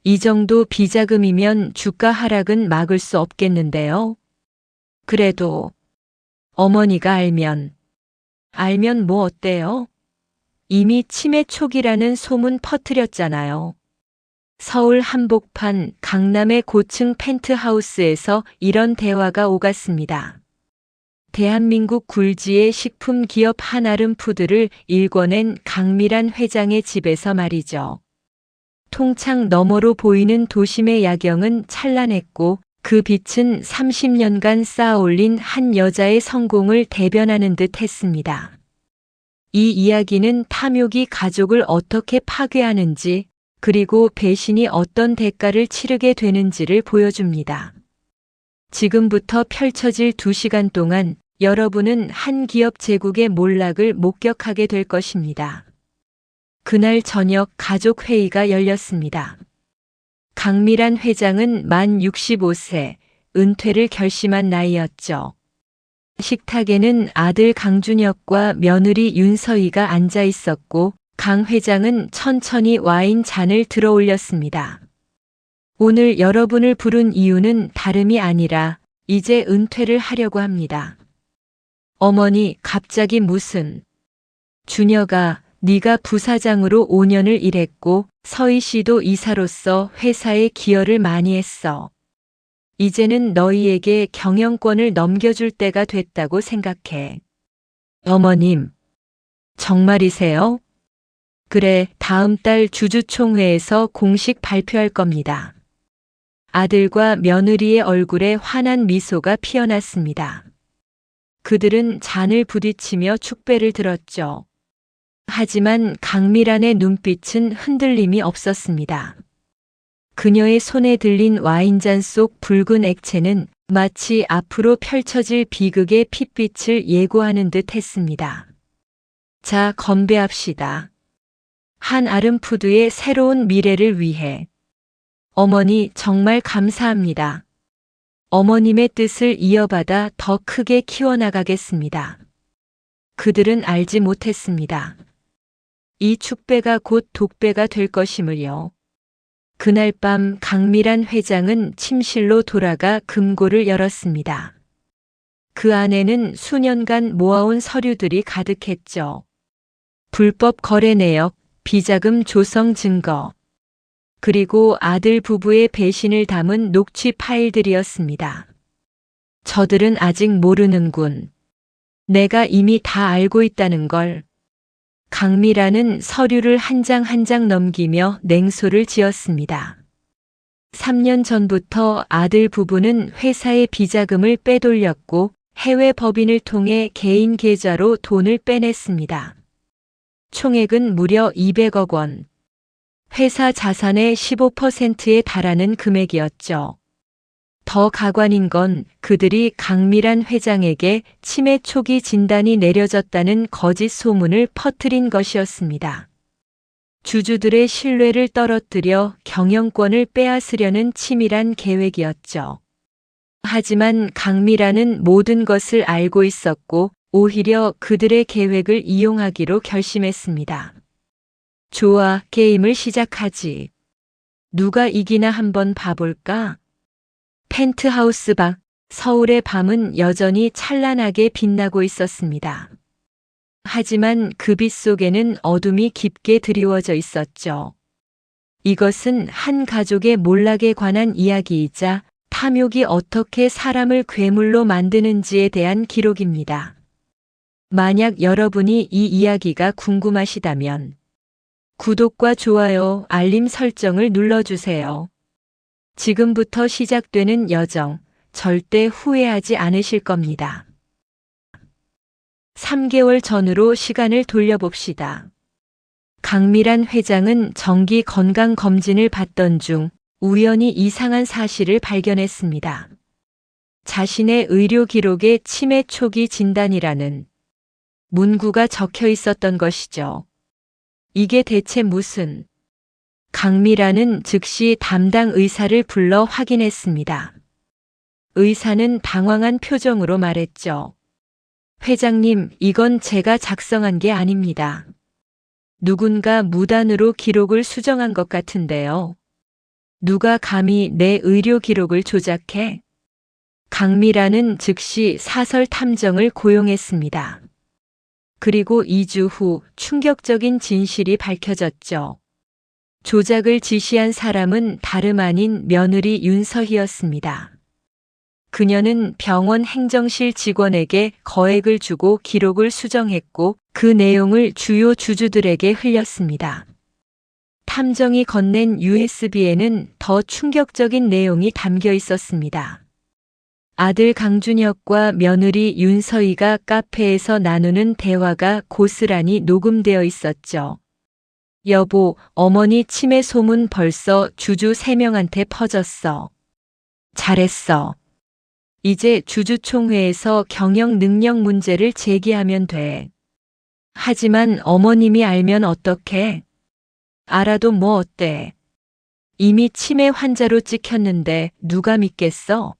이 정도 비자금이면 주가 하락은 막을 수 없겠는데요. 그래도 어머니가 알면 뭐 어때요? 이미 치매 초기라는 소문 퍼뜨렸잖아요. 서울 한복판 강남의 고층 펜트하우스에서 이런 대화가 오갔습니다. 대한민국 굴지의 식품 기업 한아름푸드를 일궈낸 강미란 회장의 집에서 말이죠. 통창 너머로 보이는 도심의 야경은 찬란했고 그 빛은 30년간 쌓아올린 한 여자의 성공을 대변하는 듯 했습니다. 이 이야기는 탐욕이 가족을 어떻게 파괴하는지 그리고 배신이 어떤 대가를 치르게 되는지를 보여줍니다. 지금부터 펼쳐질 2시간 동안 여러분은 한 기업 제국의 몰락을 목격하게 될 것입니다. 그날 저녁 가족회의가 열렸습니다. 강미란 회장은 만 65세, 은퇴를 결심한 나이였죠. 식탁에는 아들 강준혁과 며느리 윤서희가 앉아 있었고 강 회장은 천천히 와인 잔을 들어 올렸습니다. 오늘 여러분을 부른 이유는 다름이 아니라 이제 은퇴를 하려고 합니다. 어머니, 갑자기 무슨? 준혁아, 네가 부사장으로 5년을 일했고 서희 씨도 이사로서 회사에 기여를 많이 했어. 이제는 너희에게 경영권을 넘겨줄 때가 됐다고 생각해. 어머님, 정말이세요? 그래, 다음 달 주주총회에서 공식 발표할 겁니다. 아들과 며느리의 얼굴에 환한 미소가 피어났습니다. 그들은 잔을 부딪히며 축배를 들었죠. 하지만 강미란의 눈빛은 흔들림이 없었습니다. 그녀의 손에 들린 와인잔 속 붉은 액체는 마치 앞으로 펼쳐질 비극의 핏빛을 예고하는 듯 했습니다. 자, 건배합시다. 한아름푸드의 새로운 미래를 위해. 어머니, 정말 감사합니다. 어머님의 뜻을 이어받아 더 크게 키워나가겠습니다. 그들은 알지 못했습니다. 이 축배가 곧 독배가 될 것임을요. 그날 밤 강미란 회장은 침실로 돌아가 금고를 열었습니다. 그 안에는 수년간 모아온 서류들이 가득했죠. 불법 거래 내역, 비자금 조성 증거, 그리고 아들 부부의 배신을 담은 녹취 파일들이었습니다. 저들은 아직 모르는군. 내가 이미 다 알고 있다는 걸. 강미란은 서류를 한 장 한 장 넘기며 냉소를 지었습니다. 3년 전부터 아들 부부는 회사의 비자금을 빼돌렸고 해외 법인을 통해 개인 계좌로 돈을 빼냈습니다. 총액은 무려 200억 원. 회사 자산의 15%에 달하는 금액이었죠. 더 가관인 건 그들이 강미란 회장에게 치매 초기 진단이 내려졌다는 거짓 소문을 퍼뜨린 것이었습니다. 주주들의 신뢰를 떨어뜨려 경영권을 빼앗으려는 치밀한 계획이었죠. 하지만 강미란은 모든 것을 알고 있었고 오히려 그들의 계획을 이용하기로 결심했습니다. 좋아, 게임을 시작하지. 누가 이기나 한번 봐볼까? 펜트하우스 밖 서울의 밤은 여전히 찬란하게 빛나고 있었습니다. 하지만 그 빛 속에는 어둠이 깊게 드리워져 있었죠. 이것은 한 가족의 몰락에 관한 이야기이자 탐욕이 어떻게 사람을 괴물로 만드는지에 대한 기록입니다. 만약 여러분이 이 이야기가 궁금하시다면 구독과 좋아요, 알림 설정을 눌러주세요. 지금부터 시작되는 여정, 절대 후회하지 않으실 겁니다. 3개월 전으로 시간을 돌려봅시다. 강미란 회장은 정기 건강검진을 받던 중 우연히 이상한 사실을 발견했습니다. 자신의 의료 기록에 치매 초기 진단이라는 문구가 적혀 있었던 것이죠. 이게 대체 무슨? 강미란은 즉시 담당 의사를 불러 확인했습니다. 의사는 당황한 표정으로 말했죠. 회장님, 이건 제가 작성한 게 아닙니다. 누군가 무단으로 기록을 수정한 것 같은데요. 누가 감히 내 의료 기록을 조작해? 강미라는 즉시 사설 탐정을 고용했습니다. 그리고 2주 후 충격적인 진실이 밝혀졌죠. 조작을 지시한 사람은 다름 아닌 며느리 윤서희였습니다. 그녀는 병원 행정실 직원에게 거액을 주고 기록을 수정했고 그 내용을 주요 주주들에게 흘렸습니다. 탐정이 건넨 USB에는 더 충격적인 내용이 담겨 있었습니다. 아들 강준혁과 며느리 윤서희가 카페에서 나누는 대화가 고스란히 녹음되어 있었죠. 여보, 어머니 치매 소문 벌써 주주 3명한테 퍼졌어. 잘했어. 이제 주주총회에서 경영 능력 문제를 제기하면 돼. 하지만 어머님이 알면 어떡해? 알아도 뭐 어때? 이미 치매 환자로 찍혔는데 누가 믿겠어?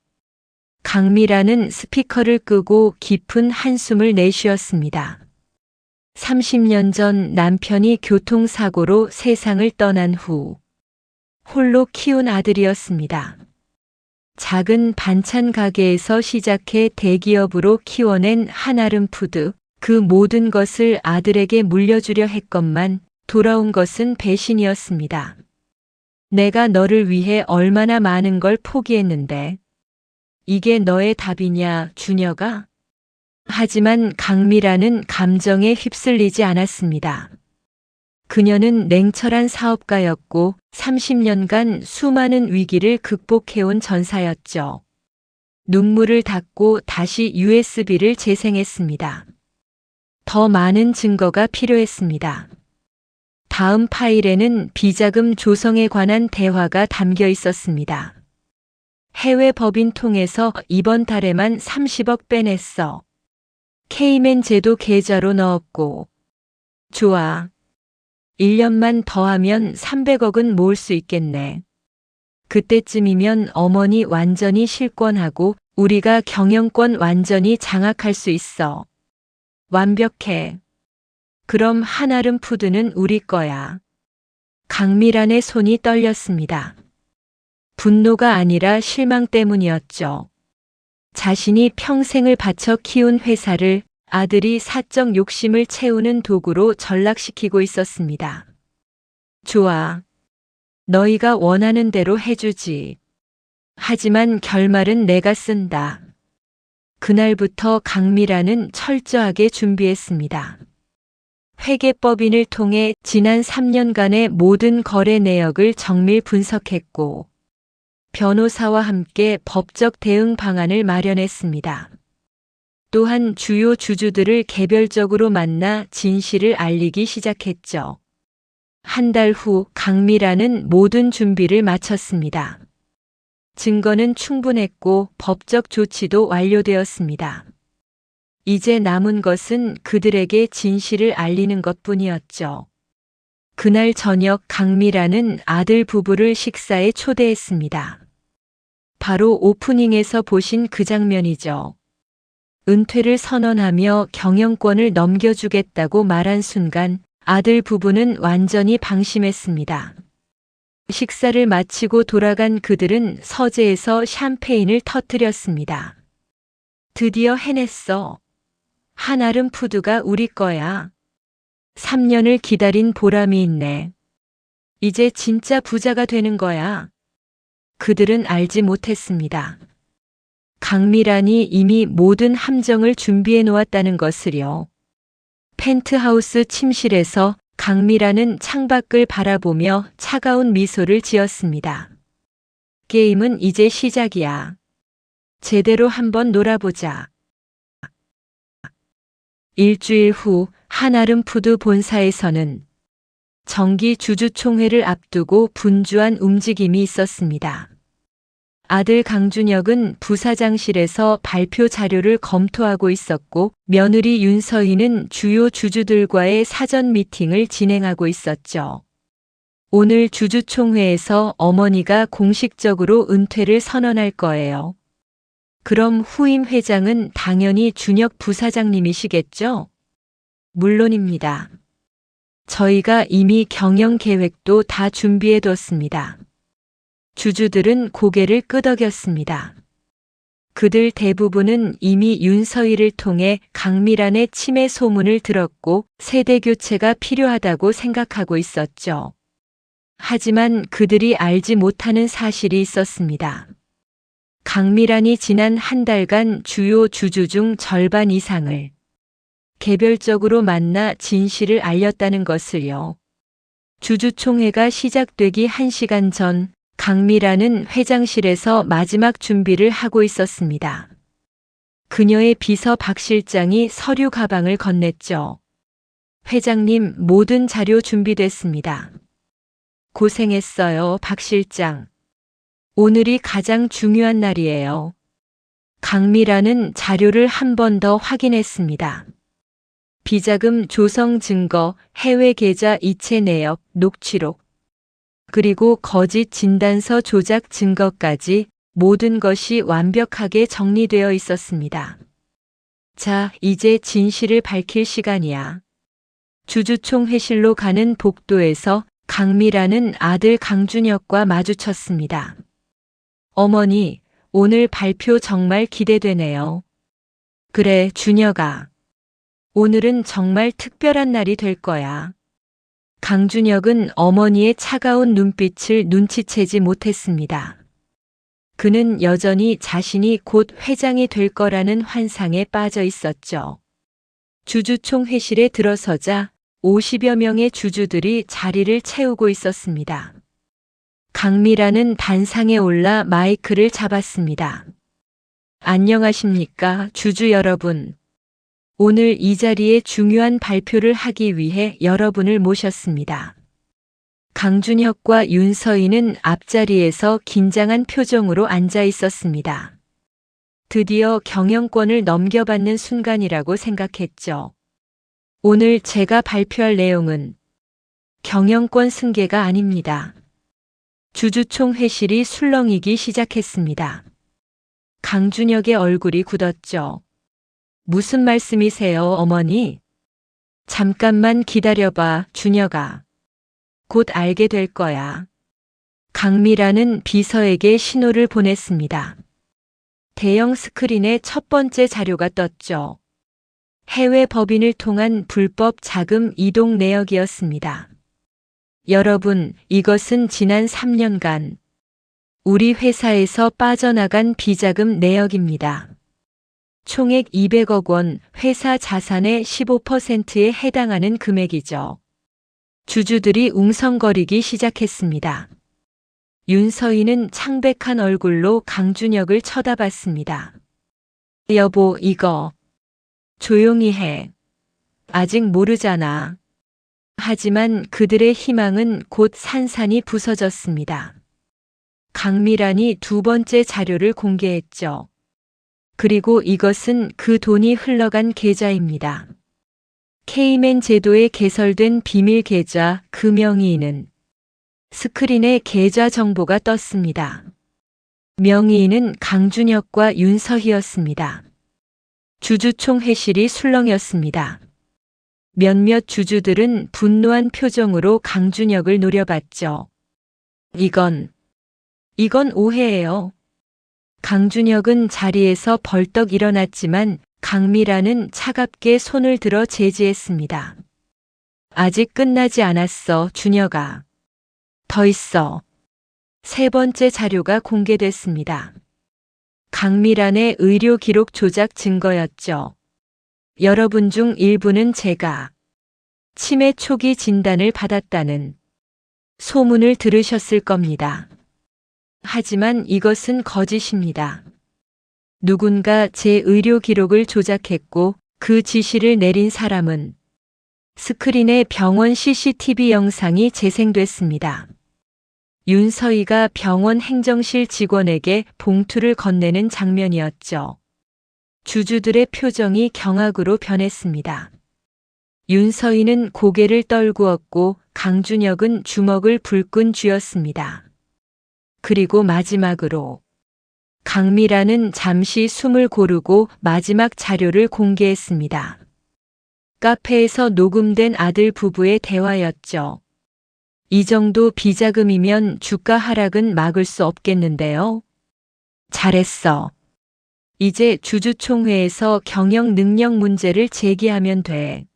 강미라는 스피커를 끄고 깊은 한숨을 내쉬었습니다. 30년 전 남편이 교통사고로 세상을 떠난 후 홀로 키운 아들이었습니다. 작은 반찬 가게에서 시작해 대기업으로 키워낸 한아름 푸드, 그 모든 것을 아들에게 물려주려 했건만 돌아온 것은 배신이었습니다. 내가 너를 위해 얼마나 많은 걸 포기했는데 이게 너의 답이냐, 준혁아? 하지만 강미라는 감정에 휩쓸리지 않았습니다. 그녀는 냉철한 사업가였고 30년간 수많은 위기를 극복해온 전사였죠. 눈물을 닦고 다시 USB를 재생했습니다. 더 많은 증거가 필요했습니다. 다음 파일에는 비자금 조성에 관한 대화가 담겨 있었습니다. 해외 법인 통해서 이번 달에만 30억 빼냈어. 케이맨 제도 계좌로 넣었고. 좋아. 1년만 더 하면 300억은 모을 수 있겠네. 그때쯤이면 어머니 완전히 실권하고 우리가 경영권 완전히 장악할 수 있어. 완벽해. 그럼 한아름 푸드는 우리 거야. 강미란의 손이 떨렸습니다. 분노가 아니라 실망 때문이었죠. 자신이 평생을 바쳐 키운 회사를 아들이 사적 욕심을 채우는 도구로 전락시키고 있었습니다. 좋아. 너희가 원하는 대로 해주지. 하지만 결말은 내가 쓴다. 그날부터 강미라는 철저하게 준비했습니다. 회계법인을 통해 지난 3년간의 모든 거래 내역을 정밀 분석했고 변호사와 함께 법적 대응 방안을 마련했습니다. 또한 주요 주주들을 개별적으로 만나 진실을 알리기 시작했죠. 한 달 후 강미라는 모든 준비를 마쳤습니다. 증거는 충분했고 법적 조치도 완료되었습니다. 이제 남은 것은 그들에게 진실을 알리는 것뿐이었죠. 그날 저녁 강미라는 아들 부부를 식사에 초대했습니다. 바로 오프닝에서 보신 그 장면이죠. 은퇴를 선언하며 경영권을 넘겨주겠다고 말한 순간 아들 부부는 완전히 방심했습니다. 식사를 마치고 돌아간 그들은 서재에서 샴페인을 터뜨렸습니다. 드디어 해냈어. 한아름 푸드가 우리 거야. 3년을 기다린 보람이 있네. 이제 진짜 부자가 되는 거야. 그들은 알지 못했습니다. 강미란이 이미 모든 함정을 준비해 놓았다는 것을요. 펜트하우스 침실에서 강미란은 창밖을 바라보며 차가운 미소를 지었습니다. 게임은 이제 시작이야. 제대로 한번 놀아보자. 일주일 후 한아름 푸드 본사에서는 정기 주주총회를 앞두고 분주한 움직임이 있었습니다. 아들 강준혁은 부사장실에서 발표 자료를 검토하고 있었고 며느리 윤서희는 주요 주주들과의 사전 미팅을 진행하고 있었죠. 오늘 주주총회에서 어머니가 공식적으로 은퇴를 선언할 거예요. 그럼 후임 회장은 당연히 준혁 부사장님이시겠죠? 물론입니다. 저희가 이미 경영 계획도 다 준비해뒀습니다. 주주들은 고개를 끄덕였습니다. 그들 대부분은 이미 윤서희를 통해 강미란의 치매 소문을 들었고 세대 교체가 필요하다고 생각하고 있었죠. 하지만 그들이 알지 못하는 사실이 있었습니다. 강미란이 지난 한 달간 주요 주주 중 절반 이상을 개별적으로 만나 진실을 알렸다는 것을요. 주주총회가 시작되기 1시간 전 강미란은 회장실에서 마지막 준비를 하고 있었습니다. 그녀의 비서 박 실장이 서류 가방을 건넸죠. 회장님, 모든 자료 준비됐습니다. 고생했어요, 박 실장. 오늘이 가장 중요한 날이에요. 강미란은 자료를 한 번 더 확인했습니다. 비자금 조성 증거, 해외 계좌 이체 내역, 녹취록, 그리고 거짓 진단서 조작 증거까지 모든 것이 완벽하게 정리되어 있었습니다. 자, 이제 진실을 밝힐 시간이야. 주주총회실로 가는 복도에서 강미란은 아들 강준혁과 마주쳤습니다. 어머니, 오늘 발표 정말 기대되네요. 그래, 준혁아. 오늘은 정말 특별한 날이 될 거야. 강준혁은 어머니의 차가운 눈빛을 눈치채지 못했습니다. 그는 여전히 자신이 곧 회장이 될 거라는 환상에 빠져 있었죠. 주주총회실에 들어서자 50여 명의 주주들이 자리를 채우고 있었습니다. 강미란은 단상에 올라 마이크를 잡았습니다. 안녕하십니까, 주주 여러분. 오늘 이 자리에 중요한 발표를 하기 위해 여러분을 모셨습니다. 강준혁과 윤서희는 앞자리에서 긴장한 표정으로 앉아 있었습니다. 드디어 경영권을 넘겨받는 순간이라고 생각했죠. 오늘 제가 발표할 내용은 경영권 승계가 아닙니다. 주주총회실이 술렁이기 시작했습니다. 강준혁의 얼굴이 굳었죠. 무슨 말씀이세요, 어머니? 잠깐만 기다려봐, 준혁아. 곧 알게 될 거야. 강미란은 비서에게 신호를 보냈습니다. 대형 스크린에 첫 번째 자료가 떴죠. 해외 법인을 통한 불법 자금 이동 내역이었습니다. 여러분, 이것은 지난 3년간 우리 회사에서 빠져나간 비자금 내역입니다. 총액 200억 원, 회사 자산의 15%에 해당하는 금액이죠. 주주들이 웅성거리기 시작했습니다. 윤서희는 창백한 얼굴로 강준혁을 쳐다봤습니다. 여보, 이거 조용히 해. 아직 모르잖아. 하지만 그들의 희망은 곧 산산이 부서졌습니다. 강미란이 두 번째 자료를 공개했죠. 그리고 이것은 그 돈이 흘러간 계좌입니다. 케이맨 제도에 개설된 비밀 계좌 그 명의인은 스크린에 계좌 정보가 떴습니다. 명의인은 강준혁과 윤서희였습니다. 주주총회실이 술렁였습니다. 몇몇 주주들은 분노한 표정으로 강준혁을 노려봤죠. 이건 오해예요. 강준혁은 자리에서 벌떡 일어났지만 강미란은 차갑게 손을 들어 제지했습니다. 아직 끝나지 않았어, 준혁아. 더 있어. 세 번째 자료가 공개됐습니다. 강미란의 의료 기록 조작 증거였죠. 여러분 중 일부는 제가 치매 초기 진단을 받았다는 소문을 들으셨을 겁니다. 하지만 이것은 거짓입니다. 누군가 제 의료 기록을 조작했고 그 지시를 내린 사람은 스크린에 병원 CCTV 영상이 재생됐습니다. 윤서희가 병원 행정실 직원에게 봉투를 건네는 장면이었죠. 주주들의 표정이 경악으로 변했습니다. 윤서희는 고개를 떨구었고 강준혁은 주먹을 불끈 쥐었습니다. 그리고 마지막으로 강미란은 잠시 숨을 고르고 마지막 자료를 공개했습니다. 카페에서 녹음된 아들 부부의 대화였죠. 이 정도 비자금이면 주가 하락은 막을 수 없겠는데요. 잘했어. 이제 주주총회에서 경영 능력 문제를 제기하면 돼.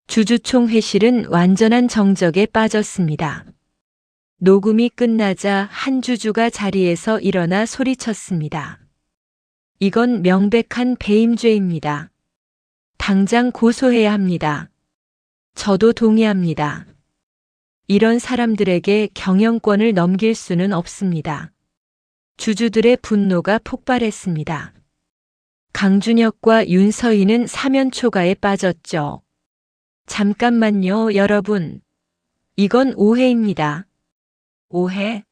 주주총회실은 완전한 정적에 빠졌습니다. 녹음이 끝나자 한 주주가 자리에서 일어나 소리쳤습니다. 이건 명백한 배임죄입니다. 당장 고소해야 합니다. 저도 동의합니다. 이런 사람들에게 경영권을 넘길 수는 없습니다. 주주들의 분노가 폭발했습니다. 강준혁과 윤서희는 사면초가에 빠졌죠. 잠깐만요, 여러분. 이건 오해입니다. 오해?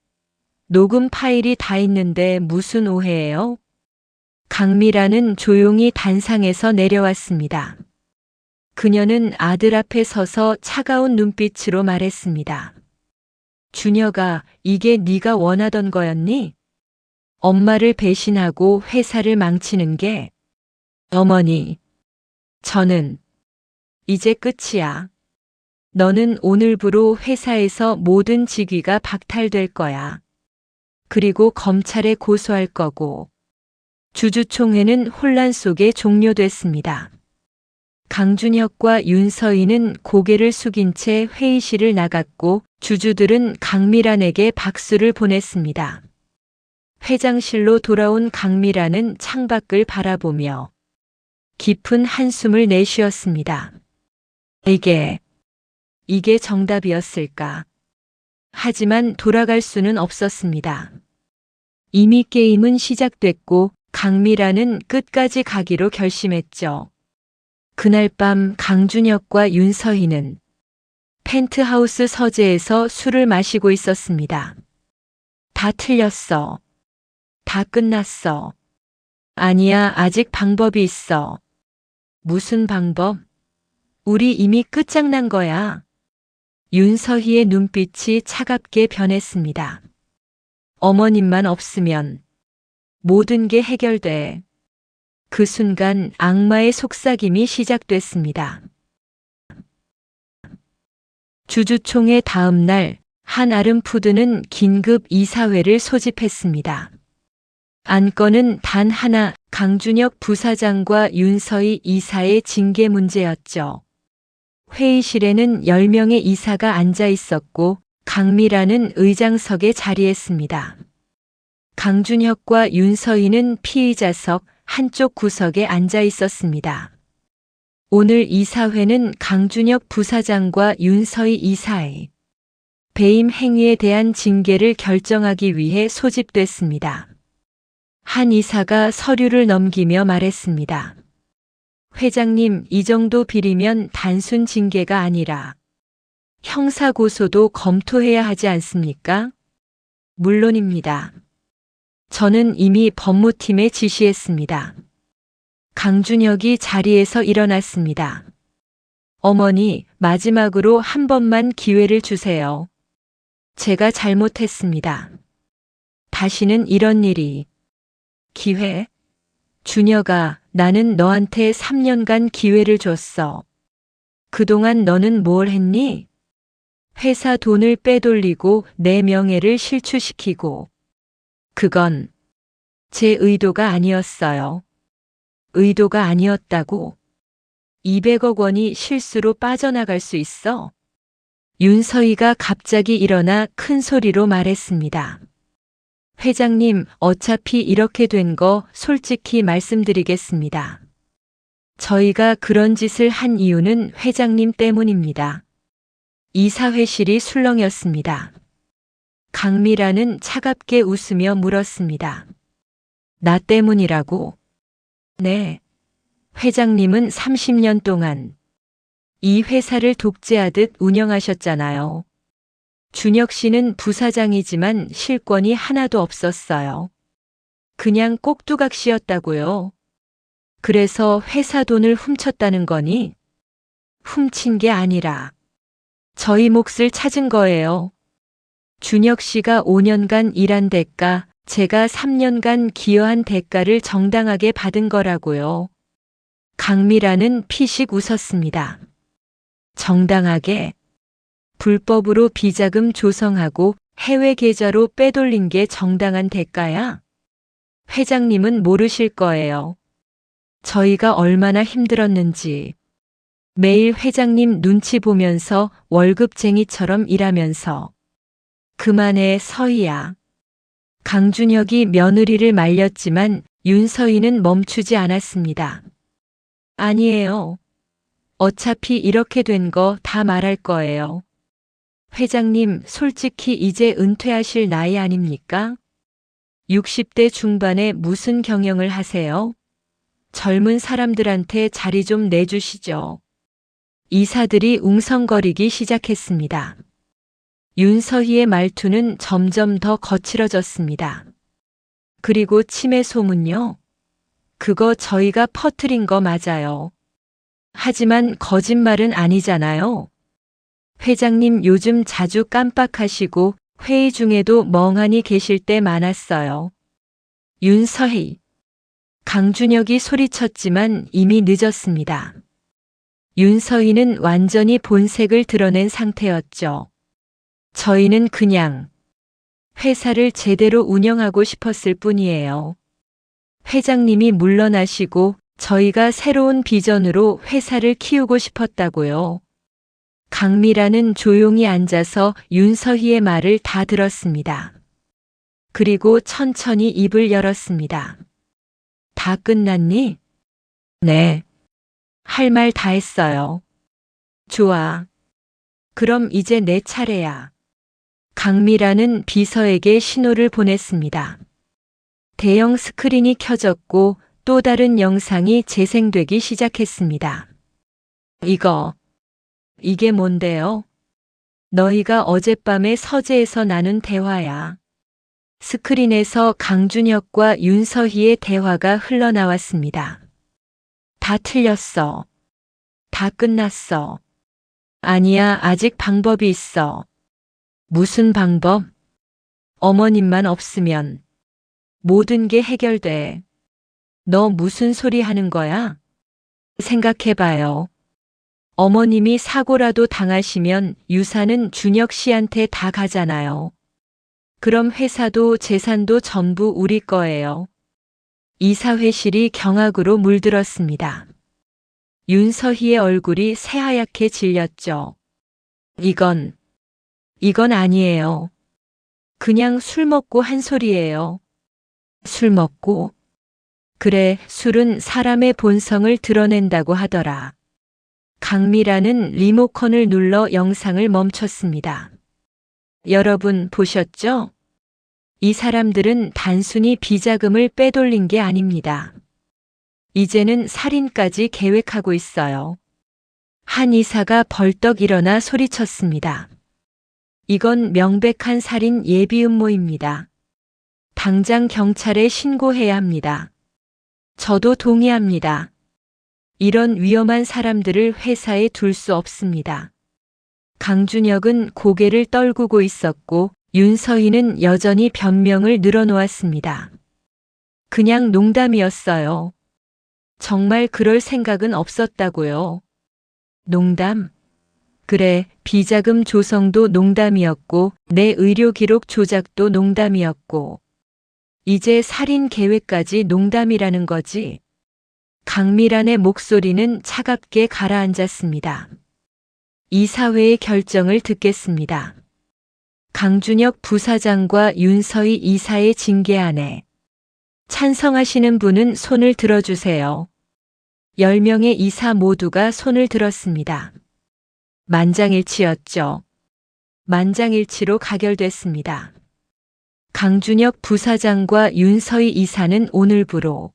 녹음 파일이 다 있는데 무슨 오해예요? 강미라는 조용히 단상에서 내려왔습니다. 그녀는 아들 앞에 서서 차가운 눈빛으로 말했습니다. 준혁아, 이게 네가 원하던 거였니? 엄마를 배신하고 회사를 망치는 게. 어머니, 저는 이제 끝이야. 너는 오늘부로 회사에서 모든 직위가 박탈될 거야. 그리고 검찰에 고소할 거고. 주주총회는 혼란 속에 종료됐습니다. 강준혁과 윤서희는 고개를 숙인 채 회의실을 나갔고 주주들은 강미란에게 박수를 보냈습니다. 회장실로 돌아온 강미란은 창밖을 바라보며 깊은 한숨을 내쉬었습니다. 이게 정답이었을까? 하지만 돌아갈 수는 없었습니다. 이미 게임은 시작됐고 강미란은 끝까지 가기로 결심했죠. 그날 밤 강준혁과 윤서희는 펜트하우스 서재에서 술을 마시고 있었습니다. 다 틀렸어. 다 끝났어. 아니야, 아직 방법이 있어. 무슨 방법? 우리 이미 끝장난 거야. 윤서희의 눈빛이 차갑게 변했습니다. 어머님만 없으면 모든 게 해결돼. 그 순간 악마의 속삭임이 시작됐습니다. 주주총회 다음 날 한아름푸드는 긴급 이사회를 소집했습니다. 안건은 단 하나, 강준혁 부사장과 윤서희 이사의 징계 문제였죠. 회의실에는 10명의 이사가 앉아 있었고 강미라는 의장석에 자리했습니다. 강준혁과 윤서희는 피의자석 한쪽 구석에 앉아 있었습니다. 오늘 이사회는 강준혁 부사장과 윤서희 이사의 배임 행위에 대한 징계를 결정하기 위해 소집됐습니다. 한 이사가 서류를 넘기며 말했습니다. 회장님, 이 정도 비리면 단순 징계가 아니라 형사고소도 검토해야 하지 않습니까? 물론입니다. 저는 이미 법무팀에 지시했습니다. 강준혁이 자리에서 일어났습니다. 어머니, 마지막으로 한 번만 기회를 주세요. 제가 잘못했습니다. 다시는 이런 일이. 기회? 준혁아, 나는 너한테 3년간 기회를 줬어. 그동안 너는 뭘 했니? 회사 돈을 빼돌리고 내 명예를 실추시키고. 그건 제 의도가 아니었어요. 의도가 아니었다고. 200억 원이 실수로 빠져나갈 수 있어? 윤서희가 갑자기 일어나 큰 소리로 말했습니다. 회장님, 어차피 이렇게 된 거 솔직히 말씀드리겠습니다. 저희가 그런 짓을 한 이유는 회장님 때문입니다. 이사회실이 술렁였습니다. 강미라는 차갑게 웃으며 물었습니다. 나 때문이라고? 네. 회장님은 30년 동안 이 회사를 독재하듯 운영하셨잖아요. 준혁 씨는 부사장이지만 실권이 하나도 없었어요. 그냥 꼭두각시였다고요. 그래서 회사 돈을 훔쳤다는 거니? 훔친 게 아니라 저희 몫을 찾은 거예요. 준혁 씨가 5년간 일한 대가, 제가 3년간 기여한 대가를 정당하게 받은 거라고요. 강미라는 피식 웃었습니다. 정당하게? 불법으로 비자금 조성하고 해외 계좌로 빼돌린 게 정당한 대가야? 회장님은 모르실 거예요. 저희가 얼마나 힘들었는지. 매일 회장님 눈치 보면서 월급쟁이처럼 일하면서. 그만해, 서희야. 강준혁이 며느리를 말렸지만 윤서희는 멈추지 않았습니다. 아니에요. 어차피 이렇게 된 거 다 말할 거예요. 회장님, 솔직히 이제 은퇴하실 나이 아닙니까? 60대 중반에 무슨 경영을 하세요? 젊은 사람들한테 자리 좀 내주시죠. 이사들이 웅성거리기 시작했습니다. 윤서희의 말투는 점점 더 거칠어졌습니다. 그리고 치매 소문요? 그거 저희가 퍼뜨린 거 맞아요. 하지만 거짓말은 아니잖아요. 회장님 요즘 자주 깜빡하시고 회의 중에도 멍하니 계실 때 많았어요. 윤서희. 강준혁이 소리쳤지만 이미 늦었습니다. 윤서희는 완전히 본색을 드러낸 상태였죠. 저희는 그냥 회사를 제대로 운영하고 싶었을 뿐이에요. 회장님이 물러나시고 저희가 새로운 비전으로 회사를 키우고 싶었다고요. 강미라는 조용히 앉아서 윤서희의 말을 다 들었습니다. 그리고 천천히 입을 열었습니다. 다 끝났니? 네. 할 말 다 했어요. 좋아. 그럼 이제 내 차례야. 강미라는 비서에게 신호를 보냈습니다. 대형 스크린이 켜졌고 또 다른 영상이 재생되기 시작했습니다. 이게 뭔데요? 너희가 어젯밤에 서재에서 나눈 대화야. 스크린에서 강준혁과 윤서희의 대화가 흘러나왔습니다. 다 틀렸어. 다 끝났어. 아니야, 아직 방법이 있어. 무슨 방법? 어머님만 없으면 모든 게 해결돼. 너 무슨 소리 하는 거야? 생각해봐요. 어머님이 사고라도 당하시면 유산은 준혁 씨한테 다 가잖아요. 그럼 회사도 재산도 전부 우리 거예요. 이사회실이 경악으로 물들었습니다. 윤서희의 얼굴이 새하얗게 질렸죠. 이건 아니에요. 그냥 술 먹고 한 소리예요. 술 먹고? 그래, 술은 사람의 본성을 드러낸다고 하더라. 강미라는 리모컨을 눌러 영상을 멈췄습니다. 여러분 보셨죠? 이 사람들은 단순히 비자금을 빼돌린 게 아닙니다. 이제는 살인까지 계획하고 있어요. 한 이사가 벌떡 일어나 소리쳤습니다. 이건 명백한 살인 예비 음모입니다. 당장 경찰에 신고해야 합니다. 저도 동의합니다. 이런 위험한 사람들을 회사에 둘 수 없습니다. 강준혁은 고개를 떨구고 있었고 윤서희는 여전히 변명을 늘어놓았습니다. 그냥 농담이었어요. 정말 그럴 생각은 없었다고요. 농담? 그래, 비자금 조성도 농담이었고 내 의료 기록 조작도 농담이었고 이제 살인 계획까지 농담이라는 거지. 강미란의 목소리는 차갑게 가라앉았습니다. 이사회의 결정을 듣겠습니다. 강준혁 부사장과 윤서희 이사의 징계안에 찬성하시는 분은 손을 들어주세요. 10명의 이사 모두가 손을 들었습니다. 만장일치였죠. 만장일치로 가결됐습니다. 강준혁 부사장과 윤서희 이사는 오늘부로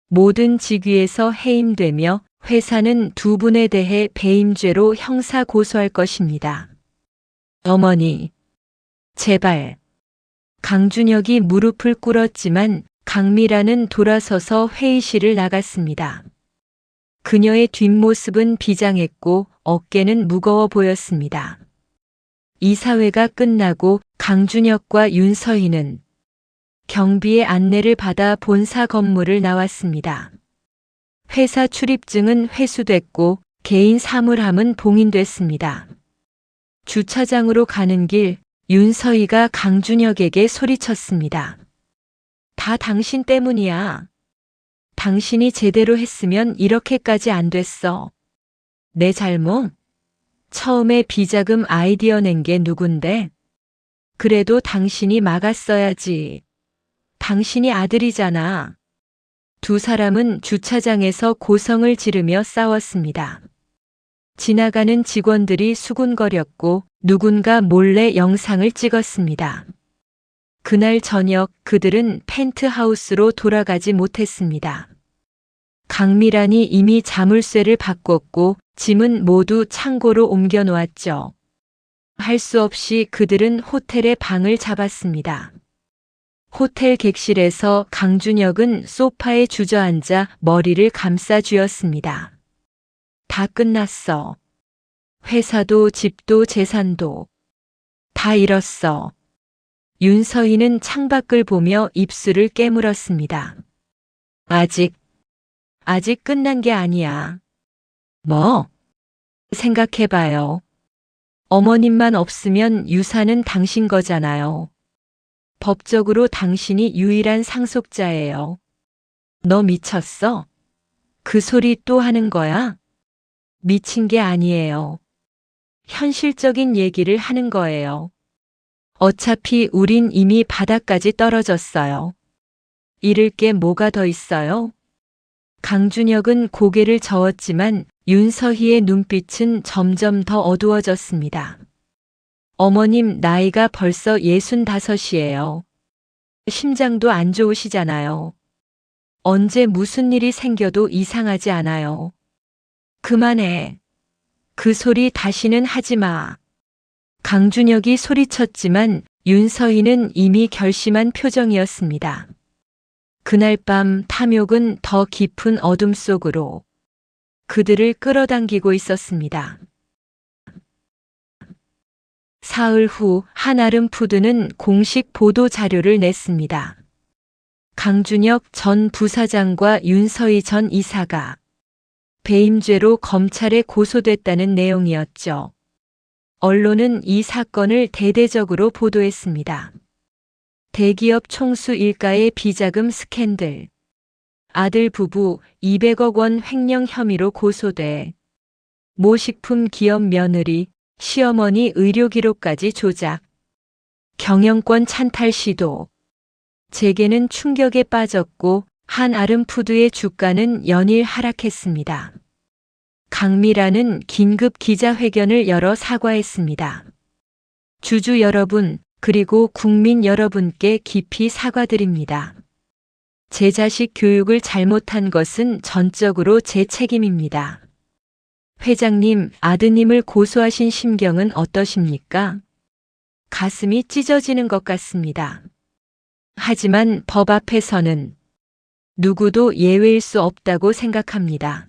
모든 직위에서 해임되며 회사는 두 분에 대해 배임죄로 형사 고소할 것입니다. 어머니, 제발. 강준혁이 무릎을 꿇었지만 강미라는 돌아서서 회의실을 나갔습니다. 그녀의 뒷모습은 비장했고 어깨는 무거워 보였습니다. 이사회가 끝나고 강준혁과 윤서희는 경비의 안내를 받아 본사 건물을 나왔습니다. 회사 출입증은 회수됐고 개인 사물함은 봉인됐습니다. 주차장으로 가는 길 윤서희가 강준혁에게 소리쳤습니다. 다 당신 때문이야. 당신이 제대로 했으면 이렇게까지 안 됐어. 내 잘못? 처음에 비자금 아이디어 낸 게 누군데? 그래도 당신이 막았어야지. 당신이 아들이잖아. 두 사람은 주차장에서 고성을 지르며 싸웠습니다. 지나가는 직원들이 수군거렸고 누군가 몰래 영상을 찍었습니다. 그날 저녁 그들은 펜트하우스로 돌아가지 못했습니다. 강미란이 이미 자물쇠를 바꿨고 짐은 모두 창고로 옮겨 놓았죠. 할 수 없이 그들은 호텔의 방을 잡았습니다. 호텔 객실에서 강준혁은 소파에 주저앉아 머리를 감싸 쥐었습니다. 다 끝났어. 회사도 집도 재산도 다 잃었어. 윤서희는 창밖을 보며 입술을 깨물었습니다. 아직 끝난 게 아니야. 뭐? 생각해봐요. 어머님만 없으면 유산은 당신 거잖아요. 법적으로 당신이 유일한 상속자예요. 너 미쳤어? 그 소리 또 하는 거야? 미친 게 아니에요. 현실적인 얘기를 하는 거예요. 어차피 우린 이미 바닥까지 떨어졌어요. 잃을 게 뭐가 더 있어요? 강준혁은 고개를 저었지만 윤서희의 눈빛은 점점 더 어두워졌습니다. 어머님 나이가 벌써 65이에요. 심장도 안 좋으시잖아요. 언제 무슨 일이 생겨도 이상하지 않아요. 그만해. 그 소리 다시는 하지 마. 강준혁이 소리쳤지만 윤서희는 이미 결심한 표정이었습니다. 그날 밤 탐욕은 더 깊은 어둠 속으로 그들을 끌어당기고 있었습니다. 사흘 후 한아름 푸드는 공식 보도 자료를 냈습니다. 강준혁 전 부사장과 윤서희 전 이사가 배임죄로 검찰에 고소됐다는 내용이었죠. 언론은 이 사건을 대대적으로 보도했습니다. 대기업 총수 일가의 비자금 스캔들, 아들 부부 200억 원 횡령 혐의로 고소돼 모 식품 기업 며느리, 시어머니 의료 기록까지 조작, 경영권 찬탈 시도, 재계는 충격에 빠졌고 한아름 푸드의 주가는 연일 하락했습니다. 강미란은 긴급 기자회견을 열어 사과했습니다. 주주 여러분, 그리고 국민 여러분께 깊이 사과드립니다. 제 자식 교육을 잘못한 것은 전적으로 제 책임입니다. 회장님, 아드님을 고소하신 심경은 어떠십니까? 가슴이 찢어지는 것 같습니다. 하지만 법 앞에서는 누구도 예외일 수 없다고 생각합니다.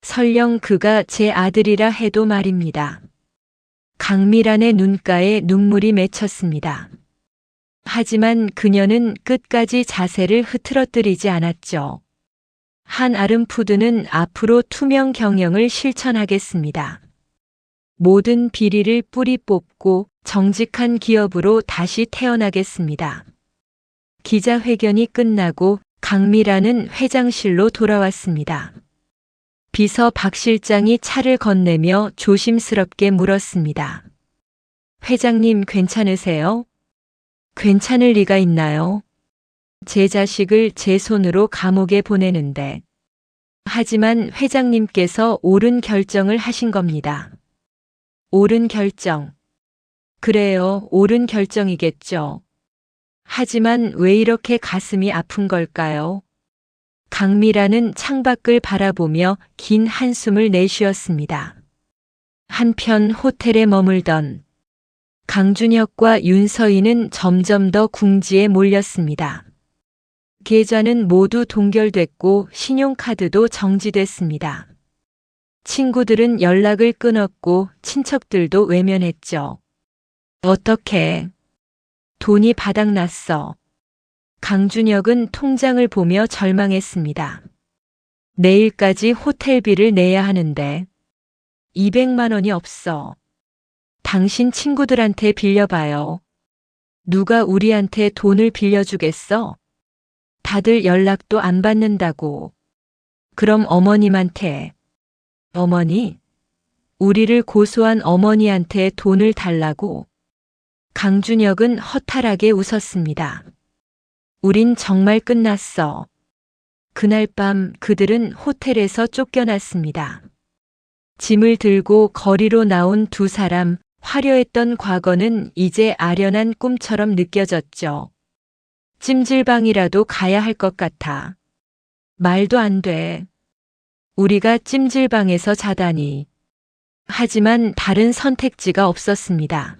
설령 그가 제 아들이라 해도 말입니다. 강미란의 눈가에 눈물이 맺혔습니다. 하지만 그녀는 끝까지 자세를 흐트러뜨리지 않았죠. 한아름 푸드는 앞으로 투명 경영을 실천하겠습니다. 모든 비리를 뿌리 뽑고 정직한 기업으로 다시 태어나겠습니다. 기자회견이 끝나고 강미란은 회장실로 돌아왔습니다. 비서 박 실장이 차를 건네며 조심스럽게 물었습니다. 회장님 괜찮으세요? 괜찮을 리가 있나요? 제 자식을 제 손으로 감옥에 보내는데. 하지만 회장님께서 옳은 결정을 하신 겁니다. 옳은 결정. 그래요, 옳은 결정이겠죠. 하지만 왜 이렇게 가슴이 아픈 걸까요? 강미란은 창밖을 바라보며 긴 한숨을 내쉬었습니다. 한편 호텔에 머물던 강준혁과 윤서희는 점점 더 궁지에 몰렸습니다. 계좌는 모두 동결됐고 신용카드도 정지됐습니다. 친구들은 연락을 끊었고 친척들도 외면했죠. 어떻게? 돈이 바닥났어. 강준혁은 통장을 보며 절망했습니다. 내일까지 호텔비를 내야 하는데 200만 원이 없어. 당신 친구들한테 빌려봐요. 누가 우리한테 돈을 빌려주겠어? 다들 연락도 안 받는다고. 그럼 어머님한테. 어머니? 우리를 고소한 어머니한테 돈을 달라고. 강준혁은 허탈하게 웃었습니다. 우린 정말 끝났어. 그날 밤 그들은 호텔에서 쫓겨났습니다. 짐을 들고 거리로 나온 두 사람, 화려했던 과거는 이제 아련한 꿈처럼 느껴졌죠. 찜질방이라도 가야 할 것 같아. 말도 안 돼. 우리가 찜질방에서 자다니. 하지만 다른 선택지가 없었습니다.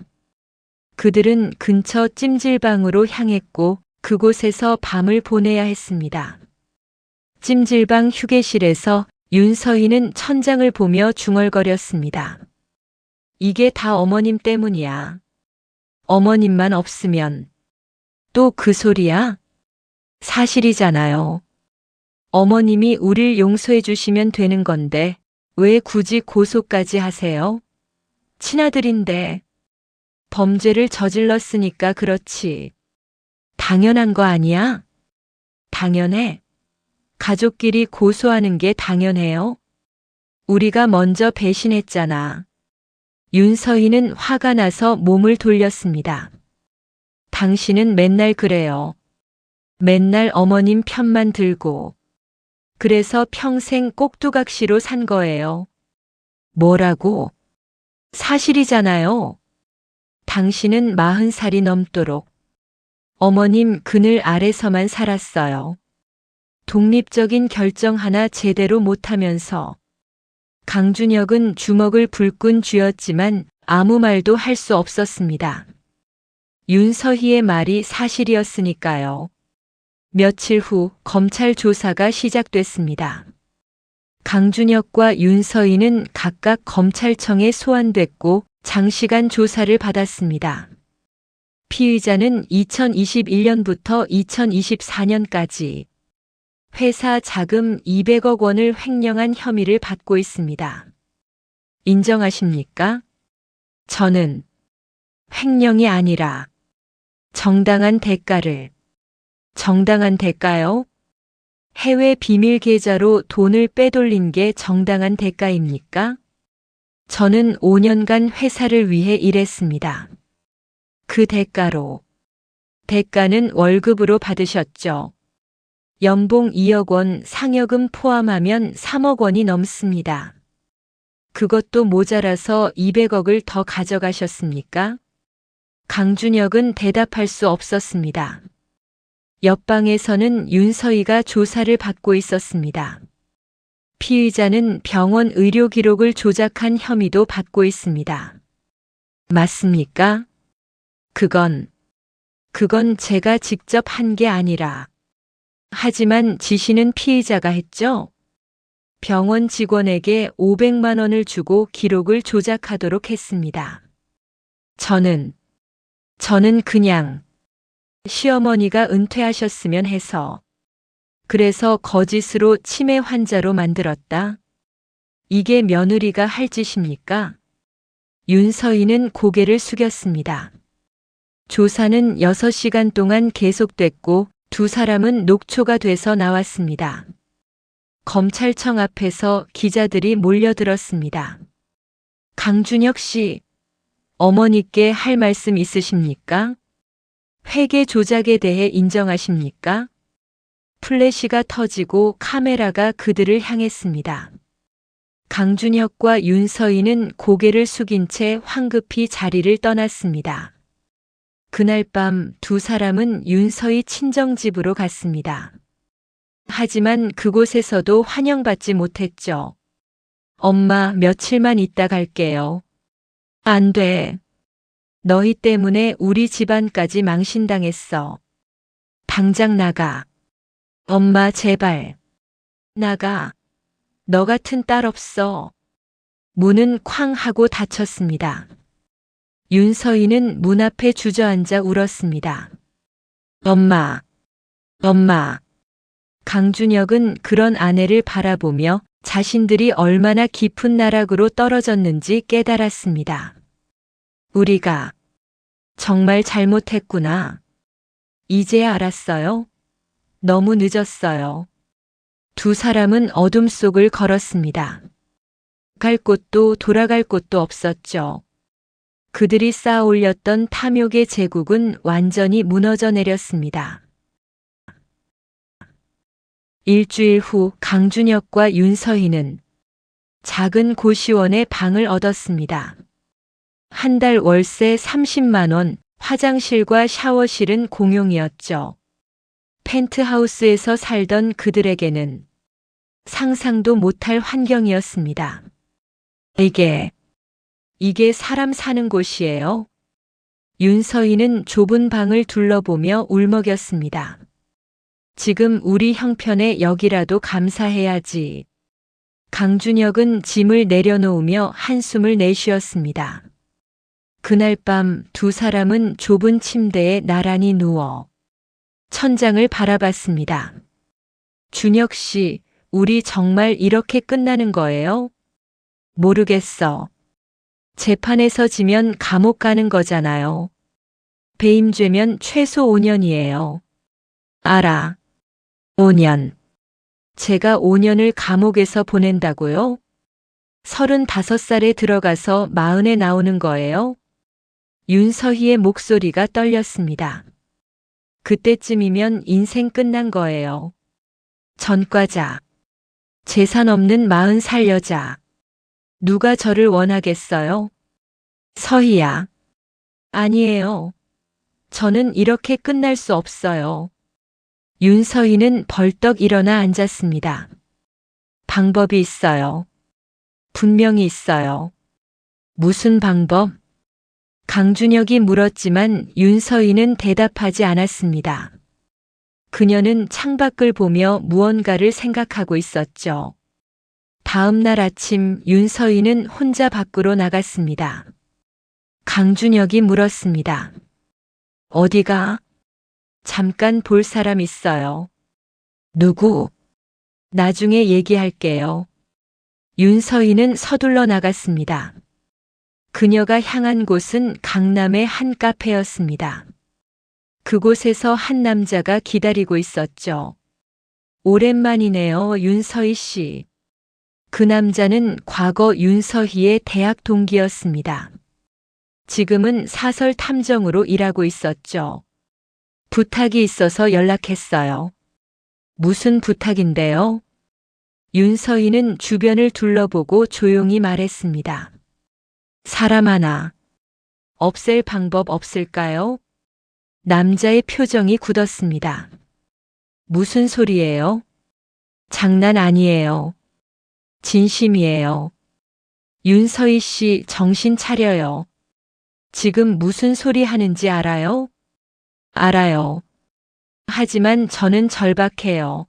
그들은 근처 찜질방으로 향했고 그곳에서 밤을 보내야 했습니다. 찜질방 휴게실에서 윤서희는 천장을 보며 중얼거렸습니다. 이게 다 어머님 때문이야. 어머님만 없으면. 또 그 소리야? 사실이잖아요. 어머님이 우릴 용서해 주시면 되는 건데 왜 굳이 고소까지 하세요? 친아들인데. 범죄를 저질렀으니까 그렇지. 당연한 거 아니야? 당연해. 가족끼리 고소하는 게 당연해요. 우리가 먼저 배신했잖아. 윤서희는 화가 나서 몸을 돌렸습니다. 당신은 맨날 그래요. 맨날 어머님 편만 들고. 그래서 평생 꼭두각시로 산 거예요. 뭐라고? 사실이잖아요. 당신은 40살이 넘도록 어머님 그늘 아래서만 살았어요. 독립적인 결정 하나 제대로 못하면서. 강준혁은 주먹을 불끈 쥐었지만 아무 말도 할 수 없었습니다. 윤서희의 말이 사실이었으니까요. 며칠 후 검찰 조사가 시작됐습니다. 강준혁과 윤서희는 각각 검찰청에 소환됐고 장시간 조사를 받았습니다. 피의자는 2021년부터 2024년까지 회사 자금 200억 원을 횡령한 혐의를 받고 있습니다. 인정하십니까? 저는 횡령이 아니라 정당한 대가를. 정당한 대가요? 해외 비밀 계좌로 돈을 빼돌린 게 정당한 대가입니까? 저는 5년간 회사를 위해 일했습니다. 그 대가로. 대가는 월급으로 받으셨죠. 연봉 2억 원, 상여금 포함하면 3억 원이 넘습니다. 그것도 모자라서 200억을 더 가져가셨습니까? 강준혁은 대답할 수 없었습니다. 옆방에서는 윤서희가 조사를 받고 있었습니다. 피의자는 병원 의료 기록을 조작한 혐의도 받고 있습니다. 맞습니까? 그건 제가 직접 한 게 아니라. 하지만 지시는 피의자가 했죠? 병원 직원에게 500만 원을 주고 기록을 조작하도록 했습니다. 저는 그냥 시어머니가 은퇴하셨으면 해서. 그래서 거짓으로 치매 환자로 만들었다. 이게 며느리가 할 짓입니까? 윤서희는 고개를 숙였습니다. 조사는 6시간 동안 계속됐고 두 사람은 녹초가 돼서 나왔습니다. 검찰청 앞에서 기자들이 몰려들었습니다. 강준혁 씨, 어머니께 할 말씀 있으십니까? 회계 조작에 대해 인정하십니까? 플래시가 터지고 카메라가 그들을 향했습니다. 강준혁과 윤서희는 고개를 숙인 채 황급히 자리를 떠났습니다. 그날 밤 두 사람은 윤서희 친정집으로 갔습니다. 하지만 그곳에서도 환영받지 못했죠. 엄마, 며칠만 있다 갈게요. 안 돼. 너희 때문에 우리 집안까지 망신당했어. 당장 나가. 엄마, 제발. 나가. 너 같은 딸 없어. 문은 쾅 하고 닫혔습니다. 윤서희는 문 앞에 주저앉아 울었습니다. 엄마, 엄마. 강준혁은 그런 아내를 바라보며 자신들이 얼마나 깊은 나락으로 떨어졌는지 깨달았습니다. 우리가 정말 잘못했구나. 이제야 알았어요. 너무 늦었어요. 두 사람은 어둠 속을 걸었습니다. 갈 곳도 돌아갈 곳도 없었죠. 그들이 쌓아 올렸던 탐욕의 제국은 완전히 무너져 내렸습니다. 일주일 후 강준혁과 윤서희는 작은 고시원에 방을 얻었습니다. 한 달 월세 30만 원, 화장실과 샤워실은 공용이었죠. 펜트하우스에서 살던 그들에게는 상상도 못할 환경이었습니다. 이게 사람 사는 곳이에요? 윤서희는 좁은 방을 둘러보며 울먹였습니다. 지금 우리 형편에 여기라도 감사해야지. 강준혁은 짐을 내려놓으며 한숨을 내쉬었습니다. 그날 밤 두 사람은 좁은 침대에 나란히 누워 천장을 바라봤습니다. 준혁 씨, 우리 정말 이렇게 끝나는 거예요? 모르겠어. 재판에서 지면 감옥 가는 거잖아요. 배임죄면 최소 5년이에요. 알아. 5년. 제가 5년을 감옥에서 보낸다고요? 35살에 들어가서 40에 나오는 거예요? 윤서희의 목소리가 떨렸습니다. 그때쯤이면 인생 끝난 거예요. 전과자. 재산 없는 40살 여자. 누가 저를 원하겠어요? 서희야. 아니에요. 저는 이렇게 끝날 수 없어요. 윤서희는 벌떡 일어나 앉았습니다. 방법이 있어요. 분명히 있어요. 무슨 방법? 강준혁이 물었지만 윤서희는 대답하지 않았습니다. 그녀는 창밖을 보며 무언가를 생각하고 있었죠. 다음 날 아침 윤서희는 혼자 밖으로 나갔습니다. 강준혁이 물었습니다. 어디가? 잠깐 볼 사람 있어요. 누구? 나중에 얘기할게요. 윤서희는 서둘러 나갔습니다. 그녀가 향한 곳은 강남의 한 카페였습니다. 그곳에서 한 남자가 기다리고 있었죠. 오랜만이네요, 윤서희 씨. 그 남자는 과거 윤서희의 대학 동기였습니다. 지금은 사설 탐정으로 일하고 있었죠. 부탁이 있어서 연락했어요. 무슨 부탁인데요? 윤서희는 주변을 둘러보고 조용히 말했습니다. 사람 하나 없앨 방법 없을까요? 남자의 표정이 굳었습니다. 무슨 소리예요? 장난 아니에요. 진심이에요. 윤서희 씨 정신 차려요. 지금 무슨 소리 하는지 알아요? 알아요. 하지만 저는 절박해요.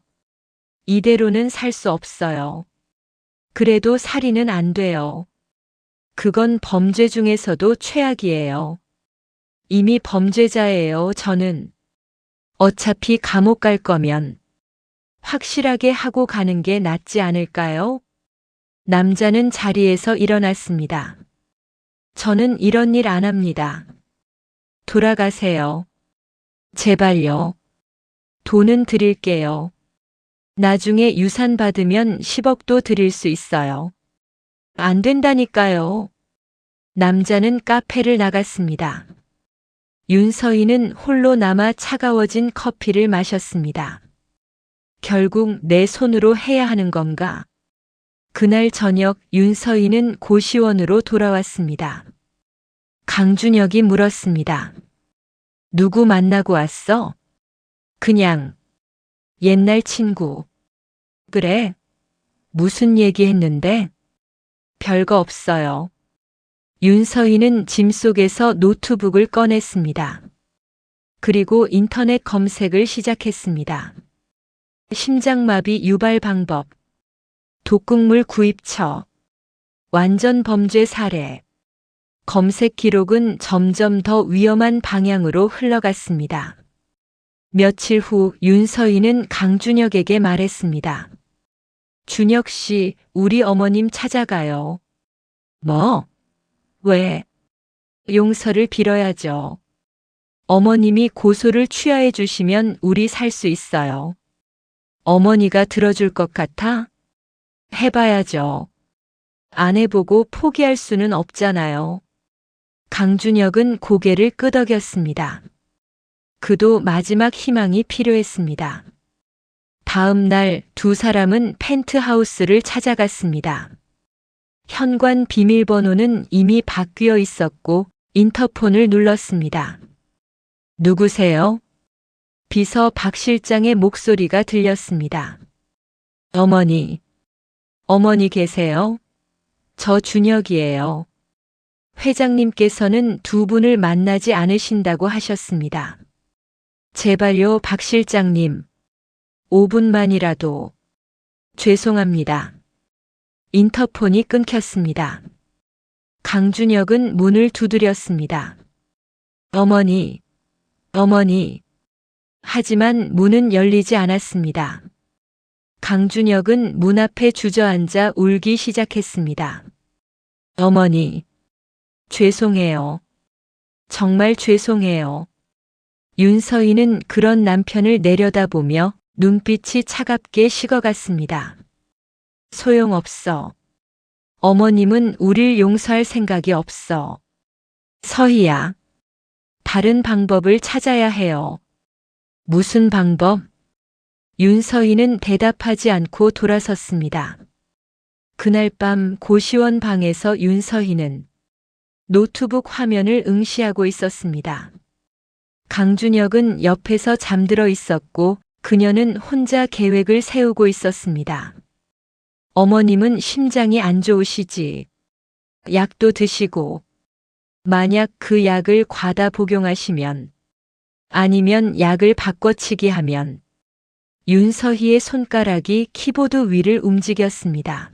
이대로는 살 수 없어요. 그래도 살인은 안 돼요. 그건 범죄 중에서도 최악이에요. 이미 범죄자예요, 저는. 어차피 감옥 갈 거면 확실하게 하고 가는 게 낫지 않을까요? 남자는 자리에서 일어났습니다. 저는 이런 일 안 합니다. 돌아가세요. 제발요. 돈은 드릴게요. 나중에 유산 받으면 10억도 드릴 수 있어요. 안 된다니까요. 남자는 카페를 나갔습니다. 윤서희는 홀로 남아 차가워진 커피를 마셨습니다. 결국 내 손으로 해야 하는 건가? 그날 저녁 윤서희는 고시원으로 돌아왔습니다. 강준혁이 물었습니다. 누구 만나고 왔어? 그냥 옛날 친구. 그래? 무슨 얘기 했는데? 별거 없어요. 윤서희는 짐 속에서 노트북을 꺼냈습니다. 그리고 인터넷 검색을 시작했습니다. 심장마비 유발 방법, 독극물 구입처, 완전 범죄 사례. 검색 기록은 점점 더 위험한 방향으로 흘러갔습니다. 며칠 후 윤서희는 강준혁에게 말했습니다. 준혁 씨, 우리 어머님 찾아가요. 뭐? 왜? 용서를 빌어야죠. 어머님이 고소를 취하해 주시면 우리 살 수 있어요. 어머니가 들어줄 것 같아? 해봐야죠. 안 해보고 포기할 수는 없잖아요. 강준혁은 고개를 끄덕였습니다. 그도 마지막 희망이 필요했습니다. 다음 날 두 사람은 펜트하우스를 찾아갔습니다. 현관 비밀번호는 이미 바뀌어 있었고 인터폰을 눌렀습니다. 누구세요? 비서 박 실장의 목소리가 들렸습니다. 어머니 계세요? 저 준혁이에요. 회장님께서는 두 분을 만나지 않으신다고 하셨습니다. 제발요, 박 실장님. 5분만이라도. 죄송합니다. 인터폰이 끊겼습니다. 강준혁은 문을 두드렸습니다. 어머니. 하지만 문은 열리지 않았습니다. 강준혁은 문 앞에 주저앉아 울기 시작했습니다. 어머니. 죄송해요. 정말 죄송해요. 윤서희는 그런 남편을 내려다보며 눈빛이 차갑게 식어갔습니다. 소용없어. 어머님은 우릴 용서할 생각이 없어. 서희야. 다른 방법을 찾아야 해요. 무슨 방법? 윤서희는 대답하지 않고 돌아섰습니다. 그날 밤 고시원 방에서 윤서희는 노트북 화면을 응시하고 있었습니다. 강준혁은 옆에서 잠들어 있었고 그녀는 혼자 계획을 세우고 있었습니다. 어머님은 심장이 안 좋으시지. 약도 드시고 만약 그 약을 과다 복용하시면 아니면 약을 바꿔치기 하면 윤서희의 손가락이 키보드 위를 움직였습니다.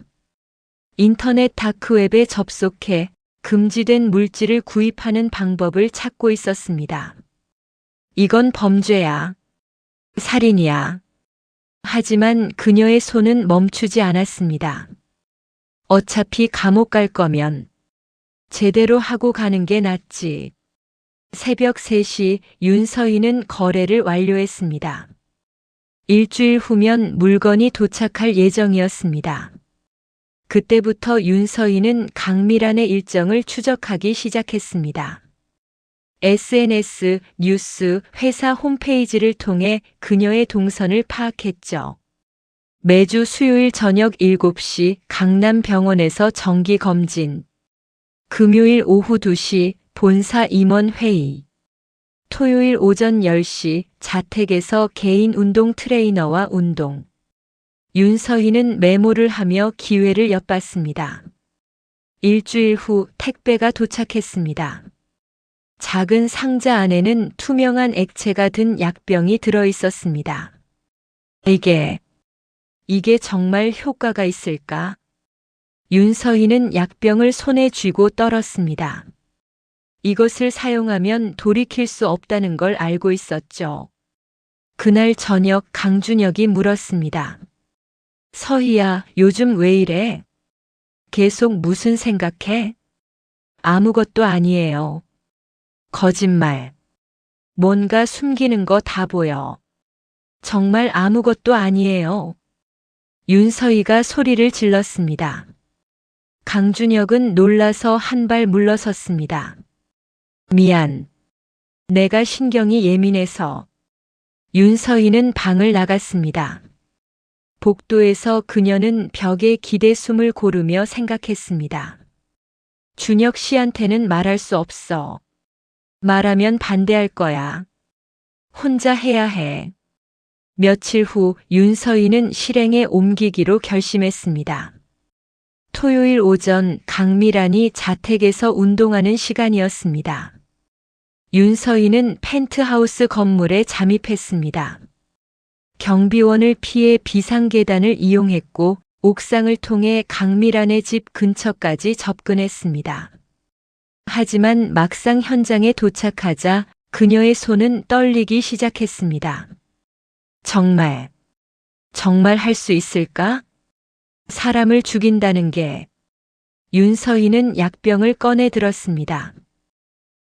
인터넷 다크웹에 접속해 금지된 물질을 구입하는 방법을 찾고 있었습니다. 이건 범죄야. 살인이야. 하지만 그녀의 손은 멈추지 않았습니다. 어차피 감옥 갈 거면 제대로 하고 가는 게 낫지. 새벽 3시 윤서희는 거래를 완료했습니다. 일주일 후면 물건이 도착할 예정이었습니다. 그때부터 윤서희는 강미란의 일정을 추적하기 시작했습니다. SNS, 뉴스, 회사 홈페이지를 통해 그녀의 동선을 파악했죠. 매주 수요일 저녁 7시 강남병원에서 정기검진, 금요일 오후 2시 본사 임원 회의, 토요일 오전 10시 자택에서 개인 운동 트레이너와 운동. 윤서희는 메모를 하며 기회를 엿봤습니다. 일주일 후 택배가 도착했습니다. 작은 상자 안에는 투명한 액체가 든 약병이 들어 있었습니다. 이게 정말 효과가 있을까? 윤서희는 약병을 손에 쥐고 떨었습니다. 이것을 사용하면 돌이킬 수 없다는 걸 알고 있었죠. 그날 저녁 강준혁이 물었습니다. 서희야, 요즘 왜 이래? 계속 무슨 생각해? 아무것도 아니에요. 거짓말. 뭔가 숨기는 거 다 보여. 정말 아무것도 아니에요. 윤서희가 소리를 질렀습니다. 강준혁은 놀라서 한 발 물러섰습니다. 미안. 내가 신경이 예민해서. 윤서희는 방을 나갔습니다. 복도에서 그녀는 벽에 기대 숨을 고르며 생각했습니다. 준혁 씨한테는 말할 수 없어. 말하면 반대할 거야. 혼자 해야 해. 며칠 후 윤서희는 실행에 옮기기로 결심했습니다. 토요일 오전 강미란이 자택에서 운동하는 시간이었습니다. 윤서희는 펜트하우스 건물에 잠입했습니다. 경비원을 피해 비상계단을 이용했고 옥상을 통해 강미란의 집 근처까지 접근했습니다. 하지만 막상 현장에 도착하자 그녀의 손은 떨리기 시작했습니다. 정말 할 수 있을까? 사람을 죽인다는 게. 윤서희는 약병을 꺼내 들었습니다.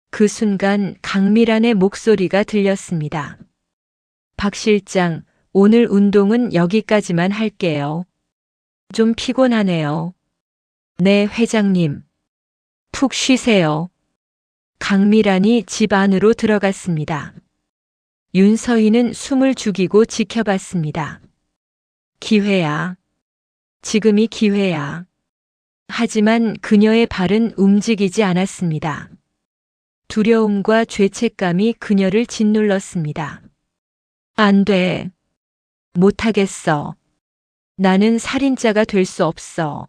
그 순간 강미란의 목소리가 들렸습니다. 박 실장, 오늘 운동은 여기까지만 할게요. 좀 피곤하네요. 네, 회장님. 푹 쉬세요. 강미란이 집 안으로 들어갔습니다. 윤서희는 숨을 죽이고 지켜봤습니다. 기회야. 지금이 기회야. 하지만 그녀의 발은 움직이지 않았습니다. 두려움과 죄책감이 그녀를 짓눌렀습니다. 안 돼. 못하겠어. 나는 살인자가 될 수 없어.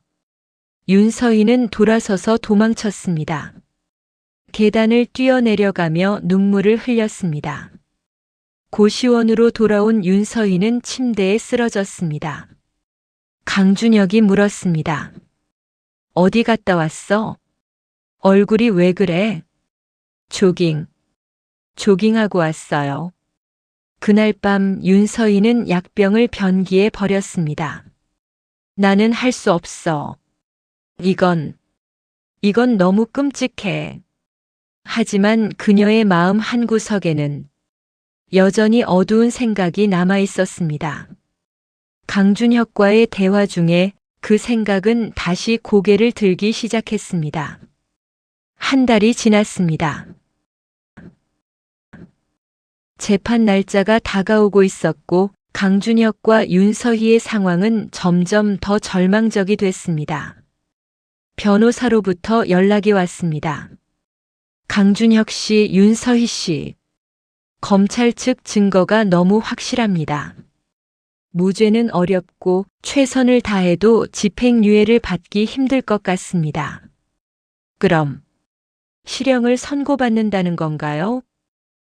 윤서희는 돌아서서 도망쳤습니다. 계단을 뛰어내려가며 눈물을 흘렸습니다. 고시원으로 돌아온 윤서희는 침대에 쓰러졌습니다. 강준혁이 물었습니다. 어디 갔다 왔어? 얼굴이 왜 그래? 조깅하고 왔어요. 그날 밤 윤서희는 약병을 변기에 버렸습니다. 나는 할 수 없어. 이건 너무 끔찍해. 하지만 그녀의 마음 한구석에는 여전히 어두운 생각이 남아 있었습니다. 강준혁과의 대화 중에 그 생각은 다시 고개를 들기 시작했습니다. 한 달이 지났습니다. 재판 날짜가 다가오고 있었고 강준혁과 윤서희의 상황은 점점 더 절망적이 됐습니다. 변호사로부터 연락이 왔습니다. 강준혁 씨, 윤서희 씨. 검찰 측 증거가 너무 확실합니다. 무죄는 어렵고 최선을 다해도 집행유예를 받기 힘들 것 같습니다. 그럼 실형을 선고받는다는 건가요?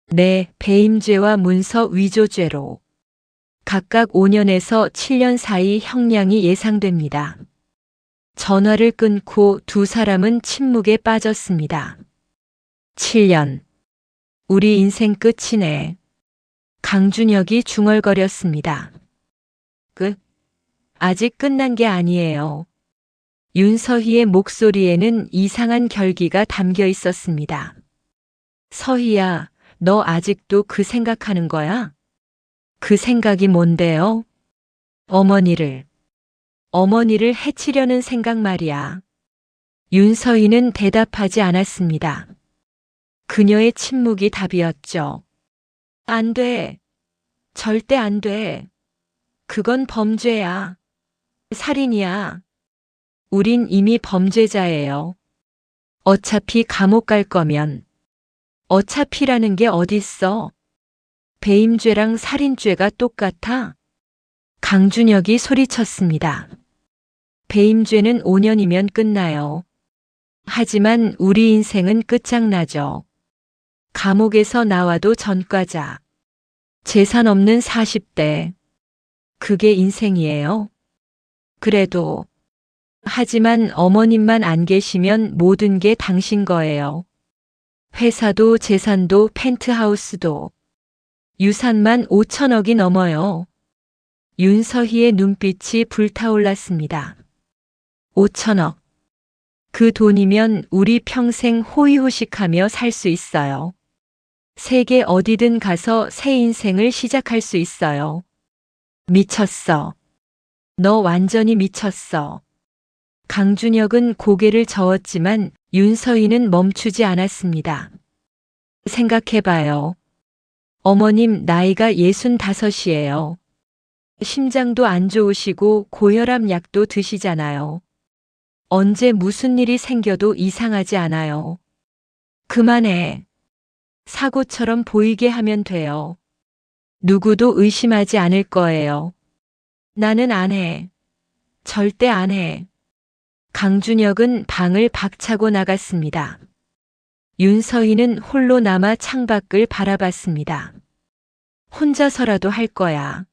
네, 배임죄와 문서 위조죄로 각각 5년에서 7년 사이 형량이 예상됩니다. 전화를 끊고 두 사람은 침묵에 빠졌습니다. 7년. 우리 인생 끝이네. 강준혁이 중얼거렸습니다. 아직 끝난 게 아니에요. 윤서희의 목소리에는 이상한 결기가 담겨 있었습니다. 서희야, 너 아직도 그 생각하는 거야? 그 생각이 뭔데요? 어머니를 해치려는 생각 말이야. 윤서희는 대답하지 않았습니다. 그녀의 침묵이 답이었죠. 안 돼. 절대 안 돼. 그건 범죄야. 살인이야. 우린 이미 범죄자예요. 어차피 감옥 갈 거면. 어차피라는 게 어딨어. 배임죄랑 살인죄가 똑같아? 강준혁이 소리쳤습니다. 배임죄는 5년이면 끝나요. 하지만 우리 인생은 끝장나죠. 감옥에서 나와도 전과자. 재산 없는 40대. 그게 인생이에요. 그래도. 하지만 어머님만 안 계시면 모든 게 당신 거예요. 회사도 재산도 펜트하우스도. 유산만 5천억이 넘어요. 윤서희의 눈빛이 불타올랐습니다. 5천억. 그 돈이면 우리 평생 호의호식하며 살 수 있어요. 세계 어디든 가서 새 인생을 시작할 수 있어요. 미쳤어. 너 완전히 미쳤어. 강준혁은 고개를 저었지만 윤서희는 멈추지 않았습니다. 생각해봐요. 어머님 나이가 65이에요. 심장도 안 좋으시고 고혈압 약도 드시잖아요. 언제 무슨 일이 생겨도 이상하지 않아요. 그만해. 사고처럼 보이게 하면 돼요. 누구도 의심하지 않을 거예요. 나는 안 해. 절대 안 해. 강준혁은 방을 박차고 나갔습니다. 윤서희는 홀로 남아 창밖을 바라봤습니다. 혼자서라도 할 거야.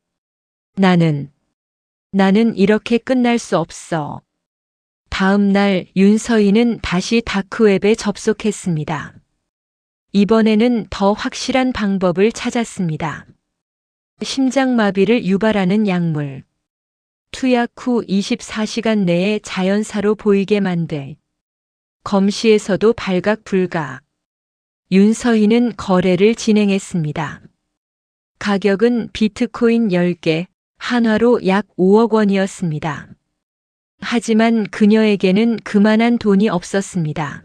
나는 이렇게 끝날 수 없어. 다음 날 윤서희는 다시 다크웹에 접속했습니다. 이번에는 더 확실한 방법을 찾았습니다. 심장마비를 유발하는 약물. 투약 후 24시간 내에 자연사로 보이게 만들. 검시에서도 발각 불가. 윤서희는 거래를 진행했습니다. 가격은 비트코인 10개, 한화로 약 5억 원이었습니다. 하지만 그녀에게는 그만한 돈이 없었습니다.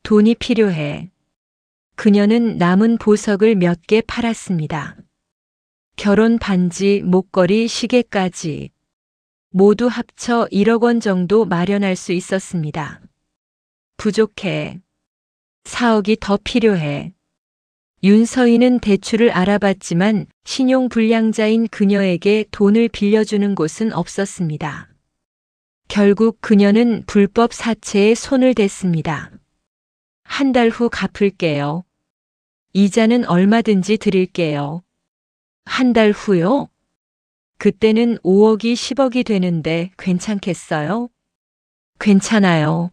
돈이 필요해. 그녀는 남은 보석을 몇 개 팔았습니다. 결혼 반지, 목걸이, 시계까지 모두 합쳐 1억 원 정도 마련할 수 있었습니다. 부족해. 4억이 더 필요해. 윤서희는 대출을 알아봤지만 신용불량자인 그녀에게 돈을 빌려주는 곳은 없었습니다. 결국 그녀는 불법 사채에 손을 댔습니다. 한 달 후 갚을게요. 이자는 얼마든지 드릴게요. 한 달 후요? 그때는 5억이 10억이 되는데 괜찮겠어요? 괜찮아요.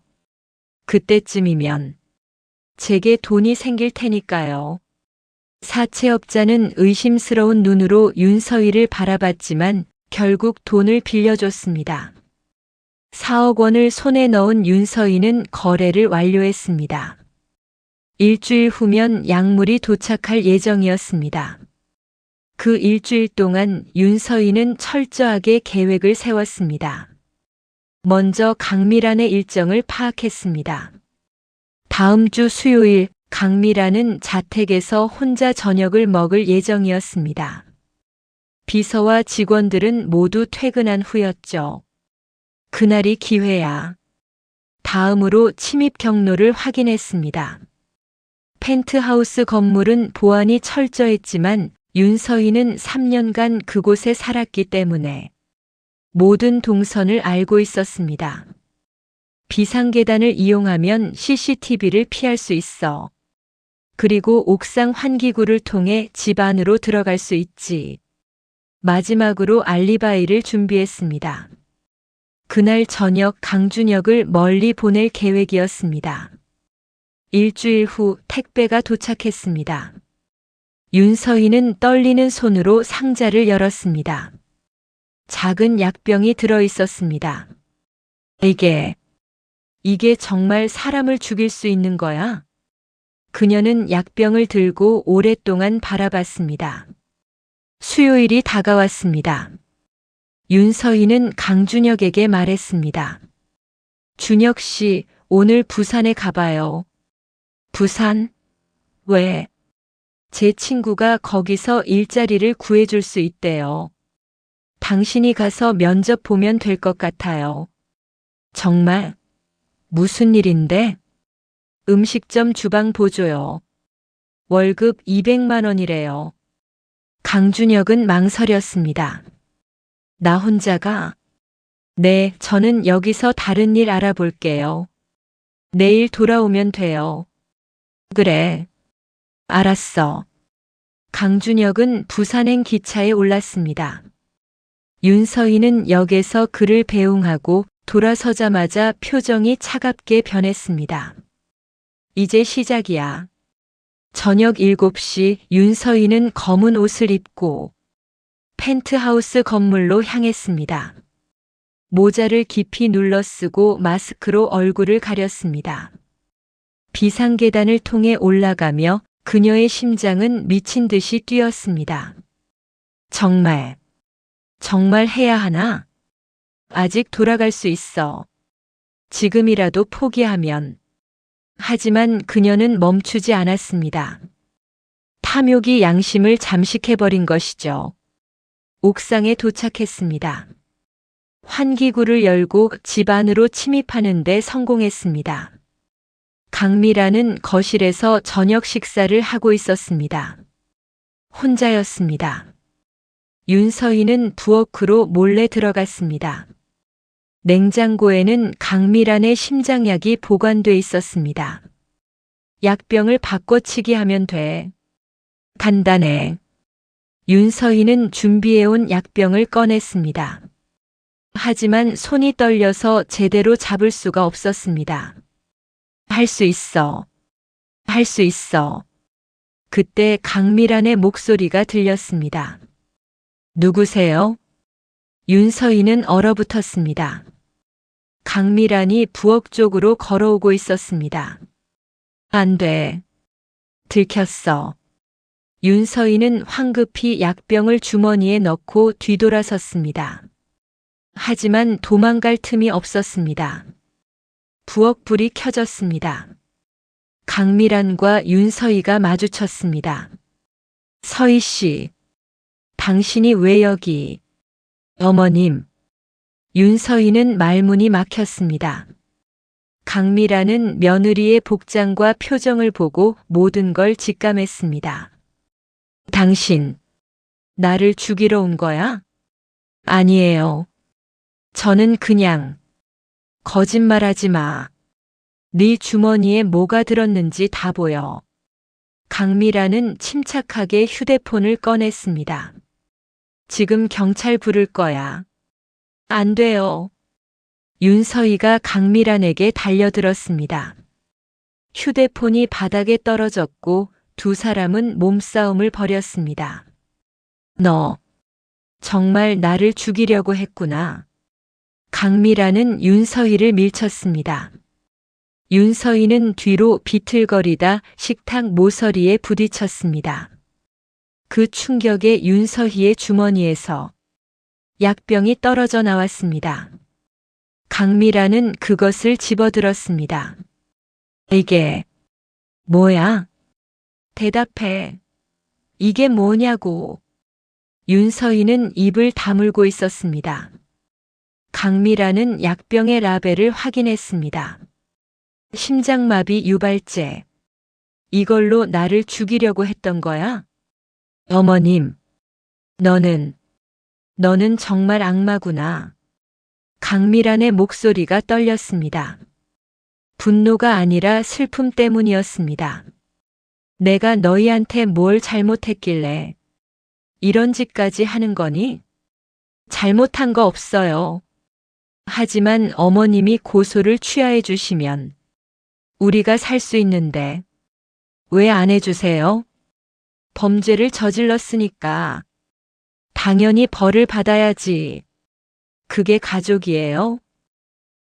그때쯤이면 제게 돈이 생길 테니까요. 사채업자는 의심스러운 눈으로 윤서희를 바라봤지만 결국 돈을 빌려줬습니다. 4억 원을 손에 넣은 윤서희는 거래를 완료했습니다. 일주일 후면 약물이 도착할 예정이었습니다. 그 일주일 동안 윤서희는 철저하게 계획을 세웠습니다. 먼저 강미란의 일정을 파악했습니다. 다음 주 수요일 강미란은 자택에서 혼자 저녁을 먹을 예정이었습니다. 비서와 직원들은 모두 퇴근한 후였죠. 그날이 기회야. 다음으로 침입 경로를 확인했습니다. 펜트하우스 건물은 보안이 철저했지만 윤서희는 3년간 그곳에 살았기 때문에 모든 동선을 알고 있었습니다. 비상계단을 이용하면 CCTV를 피할 수 있어. 그리고 옥상 환기구를 통해 집 안으로 들어갈 수 있지. 마지막으로 알리바이를 준비했습니다. 그날 저녁 강준혁을 멀리 보낼 계획이었습니다. 일주일 후 택배가 도착했습니다. 윤서희는 떨리는 손으로 상자를 열었습니다. 작은 약병이 들어 있었습니다. 이게 정말 사람을 죽일 수 있는 거야? 그녀는 약병을 들고 오랫동안 바라봤습니다. 수요일이 다가왔습니다. 윤서희는 강준혁에게 말했습니다. 준혁 씨, 오늘 부산에 가봐요. 부산? 왜? 제 친구가 거기서 일자리를 구해줄 수 있대요. 당신이 가서 면접 보면 될 것 같아요. 정말? 무슨 일인데? 음식점 주방 보조요. 월급 200만 원이래요. 강준혁은 망설였습니다. 나 혼자가? 네, 저는 여기서 다른 일 알아볼게요. 내일 돌아오면 돼요. 그래. 알았어. 강준혁은 부산행 기차에 올랐습니다. 윤서희는 역에서 그를 배웅하고 돌아서자마자 표정이 차갑게 변했습니다. 이제 시작이야. 저녁 7시 윤서희는 검은 옷을 입고 펜트하우스 건물로 향했습니다. 모자를 깊이 눌러 쓰고 마스크로 얼굴을 가렸습니다. 비상계단을 통해 올라가며 그녀의 심장은 미친 듯이 뛰었습니다. 정말 해야 하나? 아직 돌아갈 수 있어. 지금이라도 포기하면. 하지만 그녀는 멈추지 않았습니다. 탐욕이 양심을 잠식해버린 것이죠. 옥상에 도착했습니다. 환기구를 열고 집 안으로 침입하는 데 성공했습니다. 강미라는 거실에서 저녁 식사를 하고 있었습니다. 혼자였습니다. 윤서희는 부엌으로 몰래 들어갔습니다. 냉장고에는 강미란의 심장약이 보관돼 있었습니다. 약병을 바꿔치기 하면 돼. 간단해. 윤서희는 준비해온 약병을 꺼냈습니다. 하지만 손이 떨려서 제대로 잡을 수가 없었습니다. 할 수 있어. 할 수 있어. 그때 강미란의 목소리가 들렸습니다. 누구세요? 윤서희는 얼어붙었습니다. 강미란이 부엌 쪽으로 걸어오고 있었습니다. 안 돼. 들켰어. 윤서희는 황급히 약병을 주머니에 넣고 뒤돌아섰습니다. 하지만 도망갈 틈이 없었습니다. 부엌 불이 켜졌습니다. 강미란과 윤서희가 마주쳤습니다. 서희 씨, 당신이 왜 여기? 어머님. 윤서희는 말문이 막혔습니다. 강미란은 며느리의 복장과 표정을 보고 모든 걸 직감했습니다. 당신, 나를 죽이러 온 거야? 아니에요. 저는 그냥, 거짓말하지 마. 네 주머니에 뭐가 들었는지 다 보여. 강미란은 침착하게 휴대폰을 꺼냈습니다. 지금 경찰 부를 거야. 안 돼요. 윤서희가 강미란에게 달려들었습니다. 휴대폰이 바닥에 떨어졌고 두 사람은 몸싸움을 벌였습니다. 너, 정말 나를 죽이려고 했구나. 강미란은 윤서희를 밀쳤습니다. 윤서희는 뒤로 비틀거리다 식탁 모서리에 부딪혔습니다. 그 충격에 윤서희의 주머니에서 약병이 떨어져 나왔습니다. 강미란은 그것을 집어들었습니다. 이게 뭐야? 대답해. 이게 뭐냐고. 윤서희는 입을 다물고 있었습니다. 강미란은 약병의 라벨을 확인했습니다. 심장마비 유발제. 이걸로 나를 죽이려고 했던 거야? 어머님, 너는 정말 악마구나. 강미란의 목소리가 떨렸습니다. 분노가 아니라 슬픔 때문이었습니다. 내가 너희한테 뭘 잘못했길래 이런 짓까지 하는 거니? 잘못한 거 없어요. 하지만 어머님이 고소를 취하해 주시면 우리가 살 수 있는데 왜 안 해주세요? 범죄를 저질렀으니까 당연히 벌을 받아야지. 그게 가족이에요?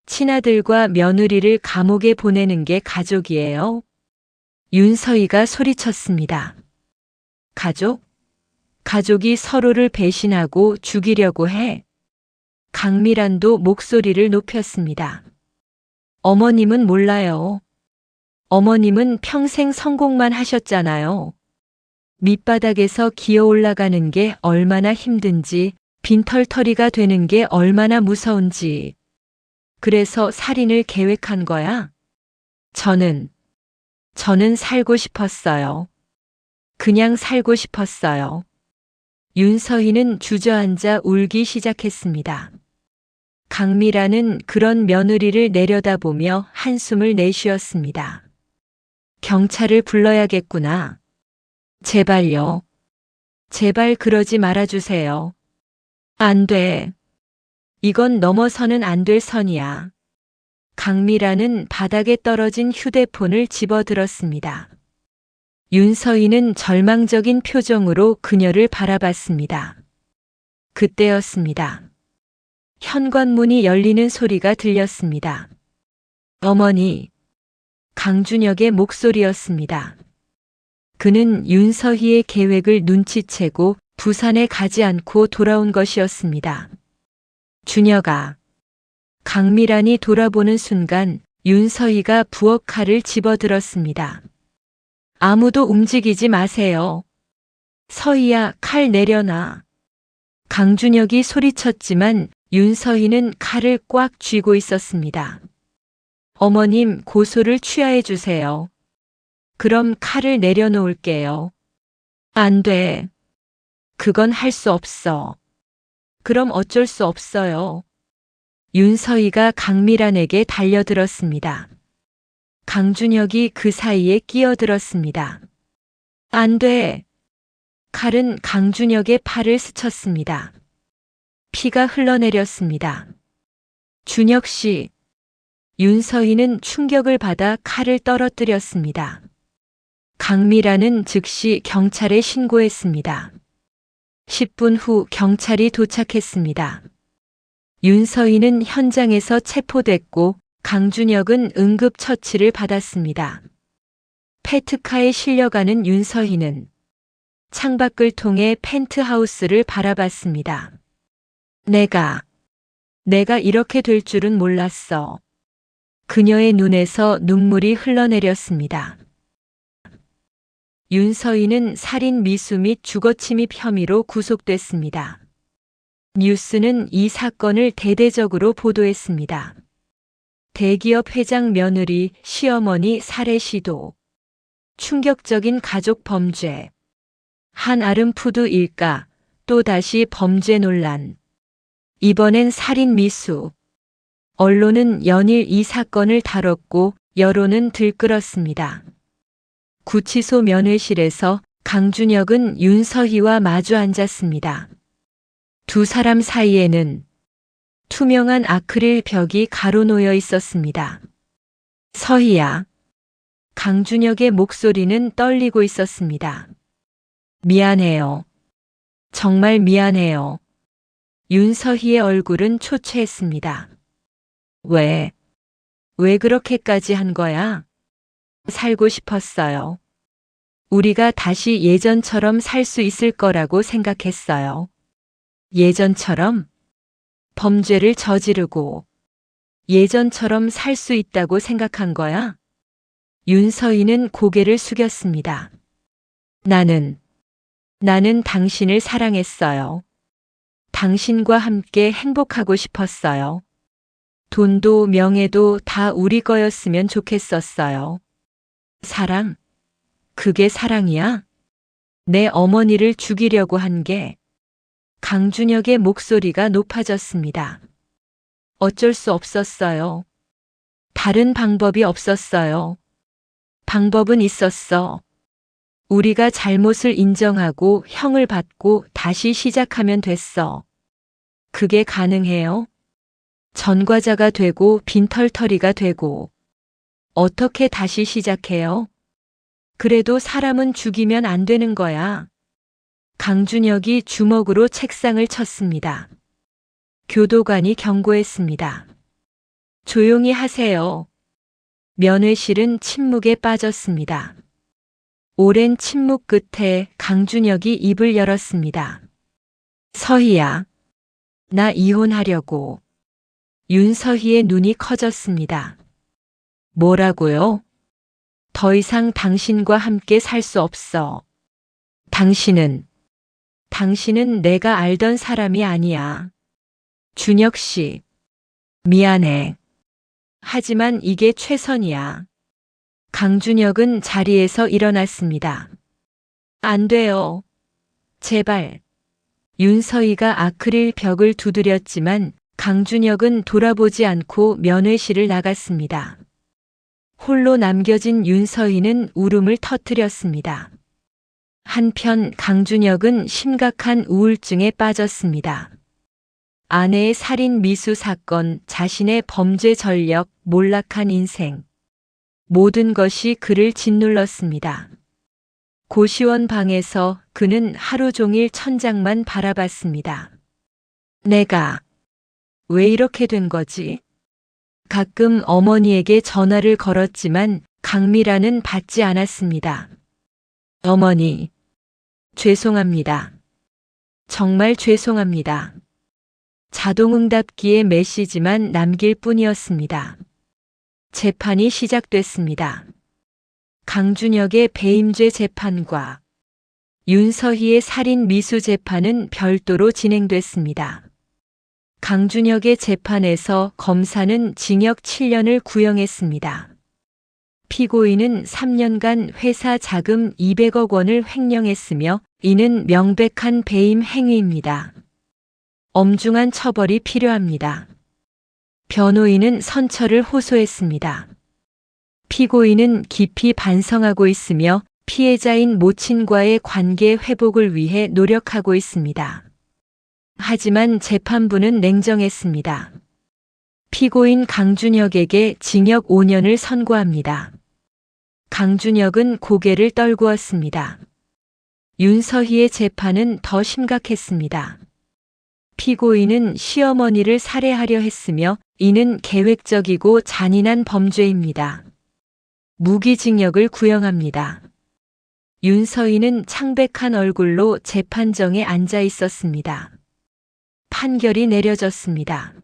친아들과 며느리를 감옥에 보내는 게 가족이에요? 윤서희가 소리쳤습니다. 가족? 가족이 서로를 배신하고 죽이려고 해. 강미란도 목소리를 높였습니다. 어머님은 몰라요. 어머님은 평생 성공만 하셨잖아요. 밑바닥에서 기어 올라가는 게 얼마나 힘든지, 빈털터리가 되는 게 얼마나 무서운지. 그래서 살인을 계획한 거야? 저는 살고 싶었어요. 그냥 살고 싶었어요. 윤서희는 주저앉아 울기 시작했습니다. 강미란은 그런 며느리를 내려다보며 한숨을 내쉬었습니다. 경찰을 불러야겠구나. 제발요. 제발 그러지 말아주세요. 안 돼. 이건 넘어서는 안 될 선이야. 강미란은 바닥에 떨어진 휴대폰을 집어들었습니다. 윤서희는 절망적인 표정으로 그녀를 바라봤습니다. 그때였습니다. 현관문이 열리는 소리가 들렸습니다. 어머니, 강준혁의 목소리였습니다. 그는 윤서희의 계획을 눈치채고 부산에 가지 않고 돌아온 것이었습니다. 준혁아. 강미란이 돌아보는 순간 윤서희가 부엌 칼을 집어들었습니다. 아무도 움직이지 마세요. 서희야, 칼 내려놔. 강준혁이 소리쳤지만 윤서희는 칼을 꽉 쥐고 있었습니다. 어머님, 고소를 취하해 주세요. 그럼 칼을 내려놓을게요. 안 돼. 그건 할 수 없어. 그럼 어쩔 수 없어요. 윤서희가 강미란에게 달려들었습니다. 강준혁이 그 사이에 끼어들었습니다. 안 돼. 칼은 강준혁의 팔을 스쳤습니다. 피가 흘러내렸습니다. 준혁 씨. 윤서희는 충격을 받아 칼을 떨어뜨렸습니다. 강미란은 즉시 경찰에 신고했습니다. 10분 후 경찰이 도착했습니다. 윤서희는 현장에서 체포됐고 강준혁은 응급처치를 받았습니다. 페트카에 실려가는 윤서희는 창밖을 통해 펜트하우스를 바라봤습니다. 내가 이렇게 될 줄은 몰랐어. 그녀의 눈에서 눈물이 흘러내렸습니다. 윤서희는 살인 미수 및 주거침입 혐의로 구속됐습니다. 뉴스는 이 사건을 대대적으로 보도했습니다. 대기업 회장 며느리, 시어머니 살해 시도, 충격적인 가족 범죄, 한아름푸드 일가, 또다시 범죄 논란, 이번엔 살인 미수. 언론은 연일 이 사건을 다뤘고 여론은 들끓었습니다. 구치소 면회실에서 강준혁은 윤서희와 마주 앉았습니다. 두 사람 사이에는 투명한 아크릴 벽이 가로놓여 있었습니다. 서희야. 강준혁의 목소리는 떨리고 있었습니다. 미안해요. 정말 미안해요. 윤서희의 얼굴은 초췌했습니다. 왜 그렇게까지 한 거야? 살고 싶었어요. 우리가 다시 예전처럼 살 수 있을 거라고 생각했어요. 예전처럼? 범죄를 저지르고 예전처럼 살 수 있다고 생각한 거야? 윤서희는 고개를 숙였습니다. 나는 당신을 사랑했어요. 당신과 함께 행복하고 싶었어요. 돈도 명예도 다 우리 거였으면 좋겠었어요. 사랑? 그게 사랑이야? 내 어머니를 죽이려고 한 게. 강준혁의 목소리가 높아졌습니다. 어쩔 수 없었어요. 다른 방법이 없었어요. 방법은 있었어. 우리가 잘못을 인정하고 형을 받고 다시 시작하면 됐어. 그게 가능해요? 전과자가 되고 빈털터리가 되고 어떻게 다시 시작해요? 그래도 사람은 죽이면 안 되는 거야. 강준혁이 주먹으로 책상을 쳤습니다. 교도관이 경고했습니다. 조용히 하세요. 면회실은 침묵에 빠졌습니다. 오랜 침묵 끝에 강준혁이 입을 열었습니다. 서희야, 나 이혼하려고. 윤서희의 눈이 커졌습니다. 뭐라고요? 더 이상 당신과 함께 살 수 없어. 당신은 내가 알던 사람이 아니야. 준혁 씨, 미안해. 하지만 이게 최선이야. 강준혁은 자리에서 일어났습니다. 안 돼요. 제발. 윤서희가 아크릴 벽을 두드렸지만 강준혁은 돌아보지 않고 면회실을 나갔습니다. 홀로 남겨진 윤서희는 울음을 터뜨렸습니다. 한편 강준혁은 심각한 우울증에 빠졌습니다. 아내의 살인 미수 사건, 자신의 범죄 전력, 몰락한 인생. 모든 것이 그를 짓눌렀습니다. 고시원 방에서 그는 하루 종일 천장만 바라봤습니다. 내가 왜 이렇게 된 거지? 가끔 어머니에게 전화를 걸었지만 강미라는 받지 않았습니다. 어머니, 죄송합니다. 정말 죄송합니다. 자동응답기의 메시지만 남길 뿐이었습니다. 재판이 시작됐습니다. 강준혁의 배임죄 재판과 윤서희의 살인 미수 재판은 별도로 진행됐습니다. 강준혁의 재판에서 검사는 징역 7년을 구형했습니다. 피고인은 3년간 회사 자금 200억 원을 횡령했으며 이는 명백한 배임 행위입니다. 엄중한 처벌이 필요합니다. 변호인은 선처를 호소했습니다. 피고인은 깊이 반성하고 있으며 피해자인 모친과의 관계 회복을 위해 노력하고 있습니다. 하지만 재판부는 냉정했습니다. 피고인 강준혁에게 징역 5년을 선고합니다. 강준혁은 고개를 떨구었습니다. 윤서희의 재판은 더 심각했습니다. 피고인은 시어머니를 살해하려 했으며 이는 계획적이고 잔인한 범죄입니다. 무기징역을 구형합니다. 윤서희는 창백한 얼굴로 재판정에 앉아 있었습니다. 판결이 내려졌습니다.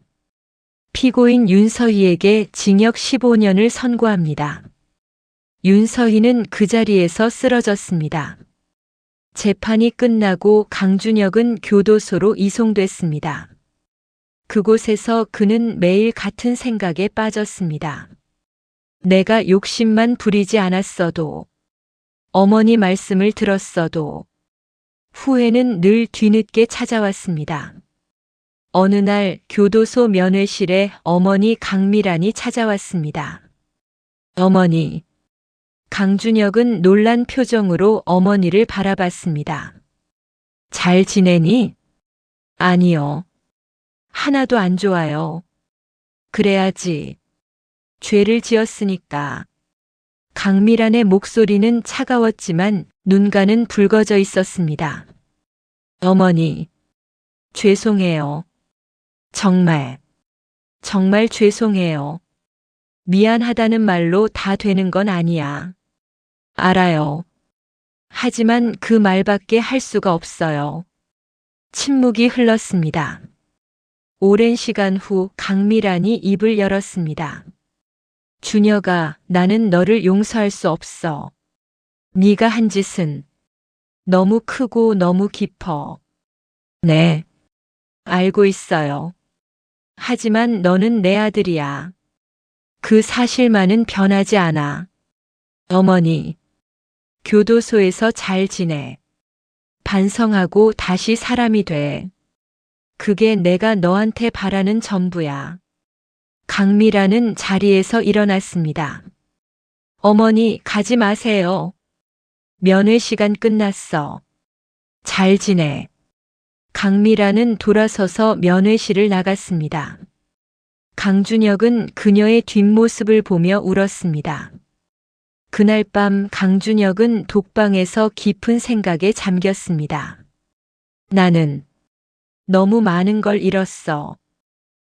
피고인 윤서희에게 징역 15년을 선고합니다. 윤서희는 그 자리에서 쓰러졌습니다. 재판이 끝나고 강준혁은 교도소로 이송됐습니다. 그곳에서 그는 매일 같은 생각에 빠졌습니다. 내가 욕심만 부리지 않았어도, 어머니 말씀을 들었어도, 후회는 늘 뒤늦게 찾아왔습니다. 어느 날 교도소 면회실에 어머니 강미란이 찾아왔습니다. 어머니. 강준혁은 놀란 표정으로 어머니를 바라봤습니다. 잘 지내니? 아니요. 하나도 안 좋아요. 그래야지. 죄를 지었으니까. 강미란의 목소리는 차가웠지만 눈가는 붉어져 있었습니다. 어머니, 죄송해요. 정말 죄송해요. 미안하다는 말로 다 되는 건 아니야. 알아요. 하지만 그 말밖에 할 수가 없어요. 침묵이 흘렀습니다. 오랜 시간 후 강미란이 입을 열었습니다. 준혁아, 나는 너를 용서할 수 없어. 네가 한 짓은 너무 크고 너무 깊어. 네, 알고 있어요. 하지만 너는 내 아들이야. 그 사실만은 변하지 않아. 어머니, 교도소에서 잘 지내. 반성하고 다시 사람이 돼. 그게 내가 너한테 바라는 전부야. 강미란은 자리에서 일어났습니다. 어머니, 가지 마세요. 면회 시간 끝났어. 잘 지내. 강미란은 돌아서서 면회실을 나갔습니다. 강준혁은 그녀의 뒷모습을 보며 울었습니다. 그날 밤 강준혁은 독방에서 깊은 생각에 잠겼습니다. 나는 너무 많은 걸 잃었어.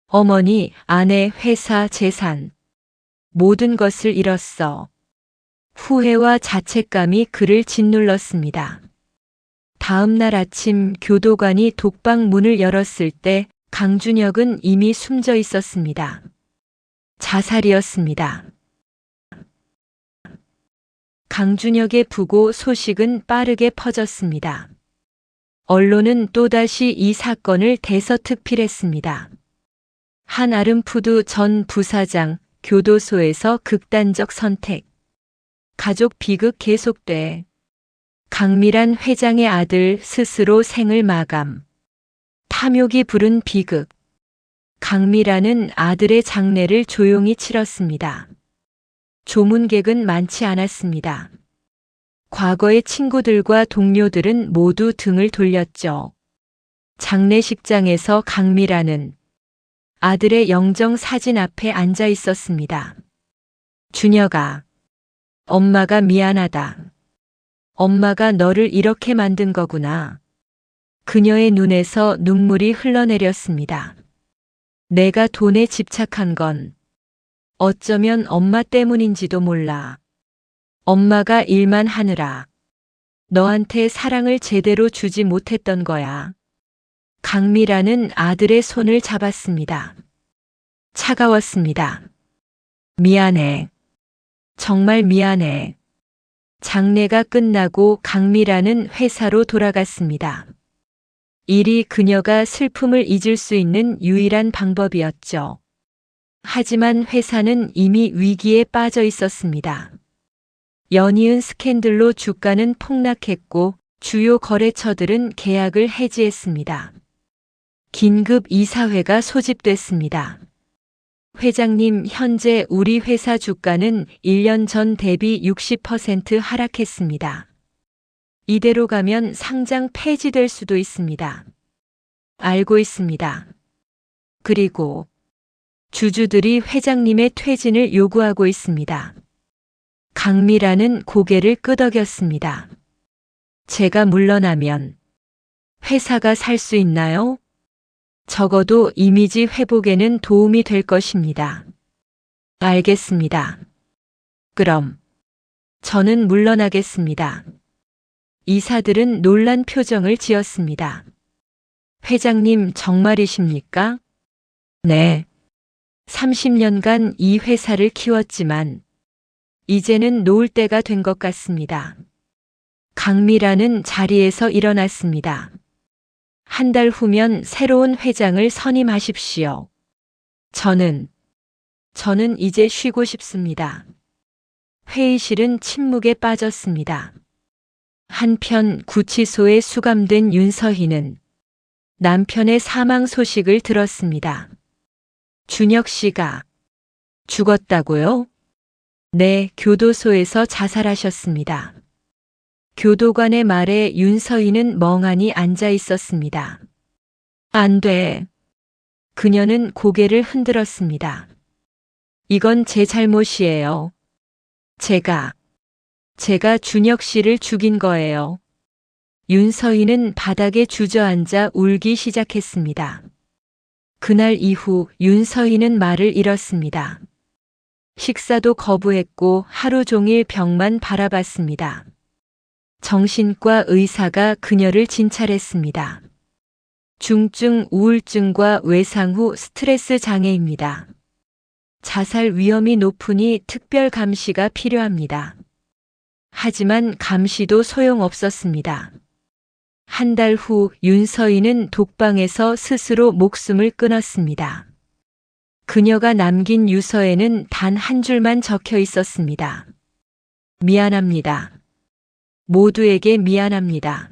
어머니, 아내, 회사, 재산, 모든 것을 잃었어. 후회와 자책감이 그를 짓눌렀습니다. 다음 날 아침 교도관이 독방 문을 열었을 때 강준혁은 이미 숨져 있었습니다. 자살이었습니다. 강준혁의 부고 소식은 빠르게 퍼졌습니다. 언론은 또다시 이 사건을 대서특필했습니다. 한아름푸드 전 부사장, 교도소에서 극단적 선택. 가족 비극 계속돼. 강미란 회장의 아들 스스로 생을 마감. 탐욕이 부른 비극. 강미란은 아들의 장례를 조용히 치렀습니다. 조문객은 많지 않았습니다. 과거의 친구들과 동료들은 모두 등을 돌렸죠. 장례식장에서 강미란은 아들의 영정 사진 앞에 앉아 있었습니다. 준혁아, 엄마가 미안하다. 엄마가 너를 이렇게 만든 거구나. 그녀의 눈에서 눈물이 흘러내렸습니다. 내가 돈에 집착한 건 어쩌면 엄마 때문인지도 몰라. 엄마가 일만 하느라 너한테 사랑을 제대로 주지 못했던 거야. 강미란은 아들의 손을 잡았습니다. 차가웠습니다. 미안해. 정말 미안해. 장례가 끝나고 강미란은 회사로 돌아갔습니다. 일이 그녀가 슬픔을 잊을 수 있는 유일한 방법이었죠. 하지만 회사는 이미 위기에 빠져 있었습니다. 연이은 스캔들로 주가는 폭락했고 주요 거래처들은 계약을 해지했습니다. 긴급 이사회가 소집됐습니다. 회장님, 현재 우리 회사 주가는 1년 전 대비 60% 하락했습니다. 이대로 가면 상장 폐지될 수도 있습니다. 알고 있습니다. 그리고 주주들이 회장님의 퇴진을 요구하고 있습니다. 강미란은 고개를 끄덕였습니다. 제가 물러나면 회사가 살 수 있나요? 적어도 이미지 회복에는 도움이 될 것입니다. 알겠습니다. 그럼 저는 물러나겠습니다. 이사들은 놀란 표정을 지었습니다. 회장님 정말이십니까? 네. 30년간 이 회사를 키웠지만 이제는 놓을 때가 된 것 같습니다. 강미라는 자리에서 일어났습니다. 한 달 후면 새로운 회장을 선임하십시오. 저는 이제 쉬고 싶습니다. 회의실은 침묵에 빠졌습니다. 한편 구치소에 수감된 윤서희는 남편의 사망 소식을 들었습니다. 준혁 씨가 죽었다고요? 네, 교도소에서 자살하셨습니다. 교도관의 말에 윤서희는 멍하니 앉아 있었습니다. 안 돼. 그녀는 고개를 흔들었습니다. 이건 제 잘못이에요. 제가 준혁 씨를 죽인 거예요. 윤서희는 바닥에 주저앉아 울기 시작했습니다. 그날 이후 윤서희는 말을 잃었습니다. 식사도 거부했고 하루 종일 벽만 바라봤습니다. 정신과 의사가 그녀를 진찰했습니다. 중증 우울증과 외상 후 스트레스 장애입니다. 자살 위험이 높으니 특별 감시가 필요합니다. 하지만 감시도 소용없었습니다. 한 달 후 윤서희는 독방에서 스스로 목숨을 끊었습니다. 그녀가 남긴 유서에는 단 한 줄만 적혀 있었습니다. 미안합니다. 모두에게 미안합니다.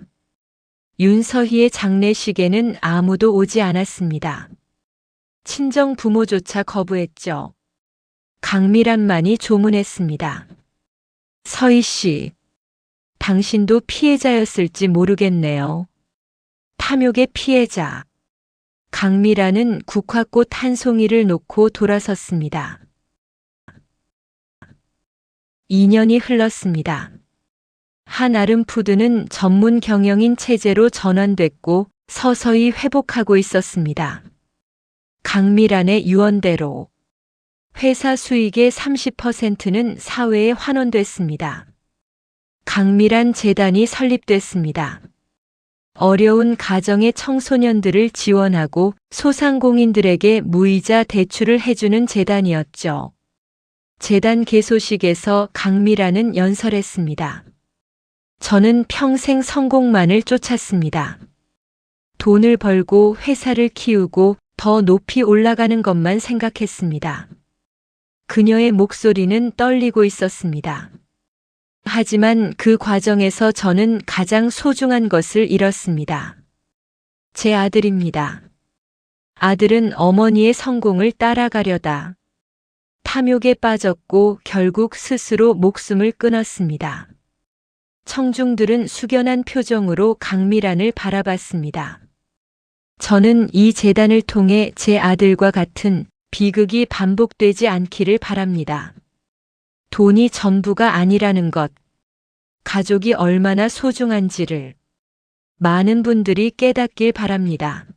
윤서희의 장례식에는 아무도 오지 않았습니다. 친정 부모조차 거부했죠. 강미란만이 조문했습니다. 서희 씨, 당신도 피해자였을지 모르겠네요. 탐욕의 피해자. 강미란은 국화꽃 한 송이를 놓고 돌아섰습니다. 2년이 흘렀습니다. 한아름푸드는 전문 경영인 체제로 전환됐고 서서히 회복하고 있었습니다. 강미란의 유언대로 회사 수익의 30%는 사회에 환원됐습니다. 강미란 재단이 설립됐습니다. 어려운 가정의 청소년들을 지원하고 소상공인들에게 무이자 대출을 해주는 재단이었죠. 재단 개소식에서 강미란은 연설했습니다. 저는 평생 성공만을 쫓았습니다. 돈을 벌고 회사를 키우고 더 높이 올라가는 것만 생각했습니다. 그녀의 목소리는 떨리고 있었습니다. 하지만 그 과정에서 저는 가장 소중한 것을 잃었습니다. 제 아들입니다. 아들은 어머니의 성공을 따라가려다 탐욕에 빠졌고 결국 스스로 목숨을 끊었습니다. 청중들은 숙연한 표정으로 강미란을 바라봤습니다. 저는 이 재단을 통해 제 아들과 같은 비극이 반복되지 않기를 바랍니다. 돈이 전부가 아니라는 것, 가족이 얼마나 소중한지를 많은 분들이 깨닫길 바랍니다.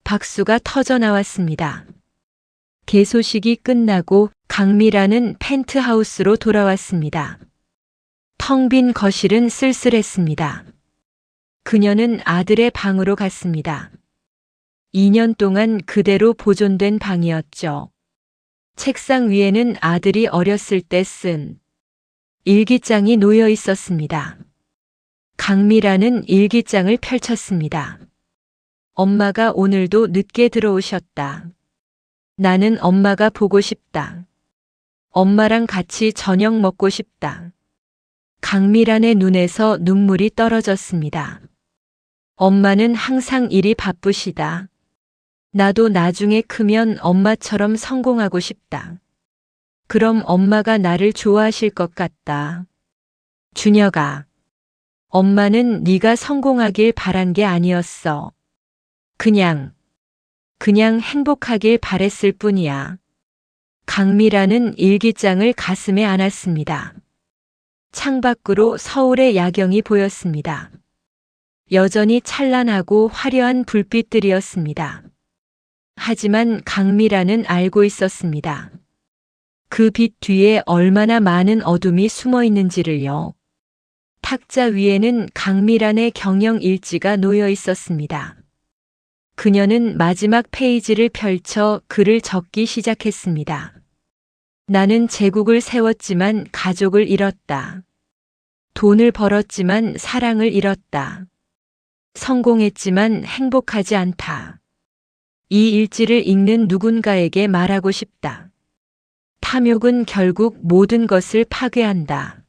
박수가 터져 나왔습니다. 개소식이 끝나고 강미란은 펜트하우스로 돌아왔습니다. 텅 빈 거실은 쓸쓸했습니다. 그녀는 아들의 방으로 갔습니다. 2년 동안 그대로 보존된 방이었죠. 책상 위에는 아들이 어렸을 때 쓴 일기장이 놓여 있었습니다. 강미란은 일기장을 펼쳤습니다. 엄마가 오늘도 늦게 들어오셨다. 나는 엄마가 보고 싶다. 엄마랑 같이 저녁 먹고 싶다. 강미란의 눈에서 눈물이 떨어졌습니다. 엄마는 항상 일이 바쁘시다. 나도 나중에 크면 엄마처럼 성공하고 싶다. 그럼 엄마가 나를 좋아하실 것 같다. 준혁아, 엄마는 네가 성공하길 바란 게 아니었어. 그냥 행복하길 바랬을 뿐이야. 강미란은 일기장을 가슴에 안았습니다. 창밖으로 서울의 야경이 보였습니다. 여전히 찬란하고 화려한 불빛들이었습니다. 하지만 강미란은 알고 있었습니다. 그 빛 뒤에 얼마나 많은 어둠이 숨어 있는지를요. 탁자 위에는 강미란의 경영 일지가 놓여 있었습니다. 그녀는 마지막 페이지를 펼쳐 글을 적기 시작했습니다. 나는 제국을 세웠지만 가족을 잃었다. 돈을 벌었지만 사랑을 잃었다. 성공했지만 행복하지 않다. 이 일지를 읽는 누군가에게 말하고 싶다. 탐욕은 결국 모든 것을 파괴한다.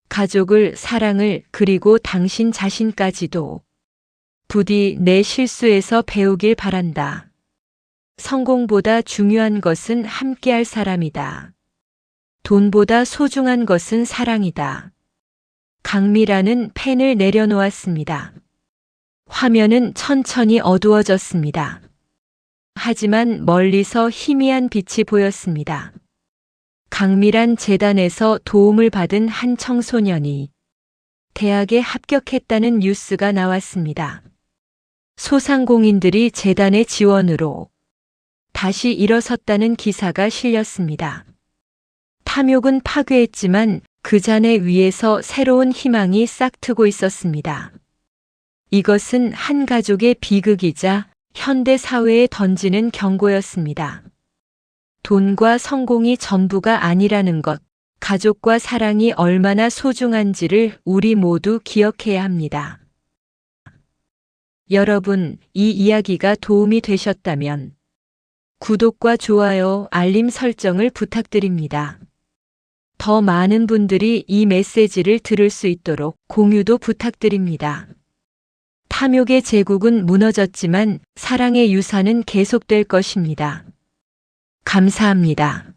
가족을, 사랑을, 그리고 당신 자신까지도. 부디 내 실수에서 배우길 바란다. 성공보다 중요한 것은 함께할 사람이다. 돈보다 소중한 것은 사랑이다. 강미라는 펜을 내려놓았습니다. 화면은 천천히 어두워졌습니다. 하지만 멀리서 희미한 빛이 보였습니다. 강미란 재단에서 도움을 받은 한 청소년이 대학에 합격했다는 뉴스가 나왔습니다. 소상공인들이 재단의 지원으로 다시 일어섰다는 기사가 실렸습니다. 탐욕은 파괴했지만 그 잔해 위에서 새로운 희망이 싹트고 있었습니다. 이것은 한 가족의 비극이자 현대 사회에 던지는 경고였습니다. 돈과 성공이 전부가 아니라는 것, 가족과 사랑이 얼마나 소중한지를 우리 모두 기억해야 합니다. 여러분, 이 이야기가 도움이 되셨다면 구독과 좋아요, 알림 설정을 부탁드립니다. 더 많은 분들이 이 메시지를 들을 수 있도록 공유도 부탁드립니다. 탐욕의 제국은 무너졌지만 사랑의 유산은 계속될 것입니다. 감사합니다.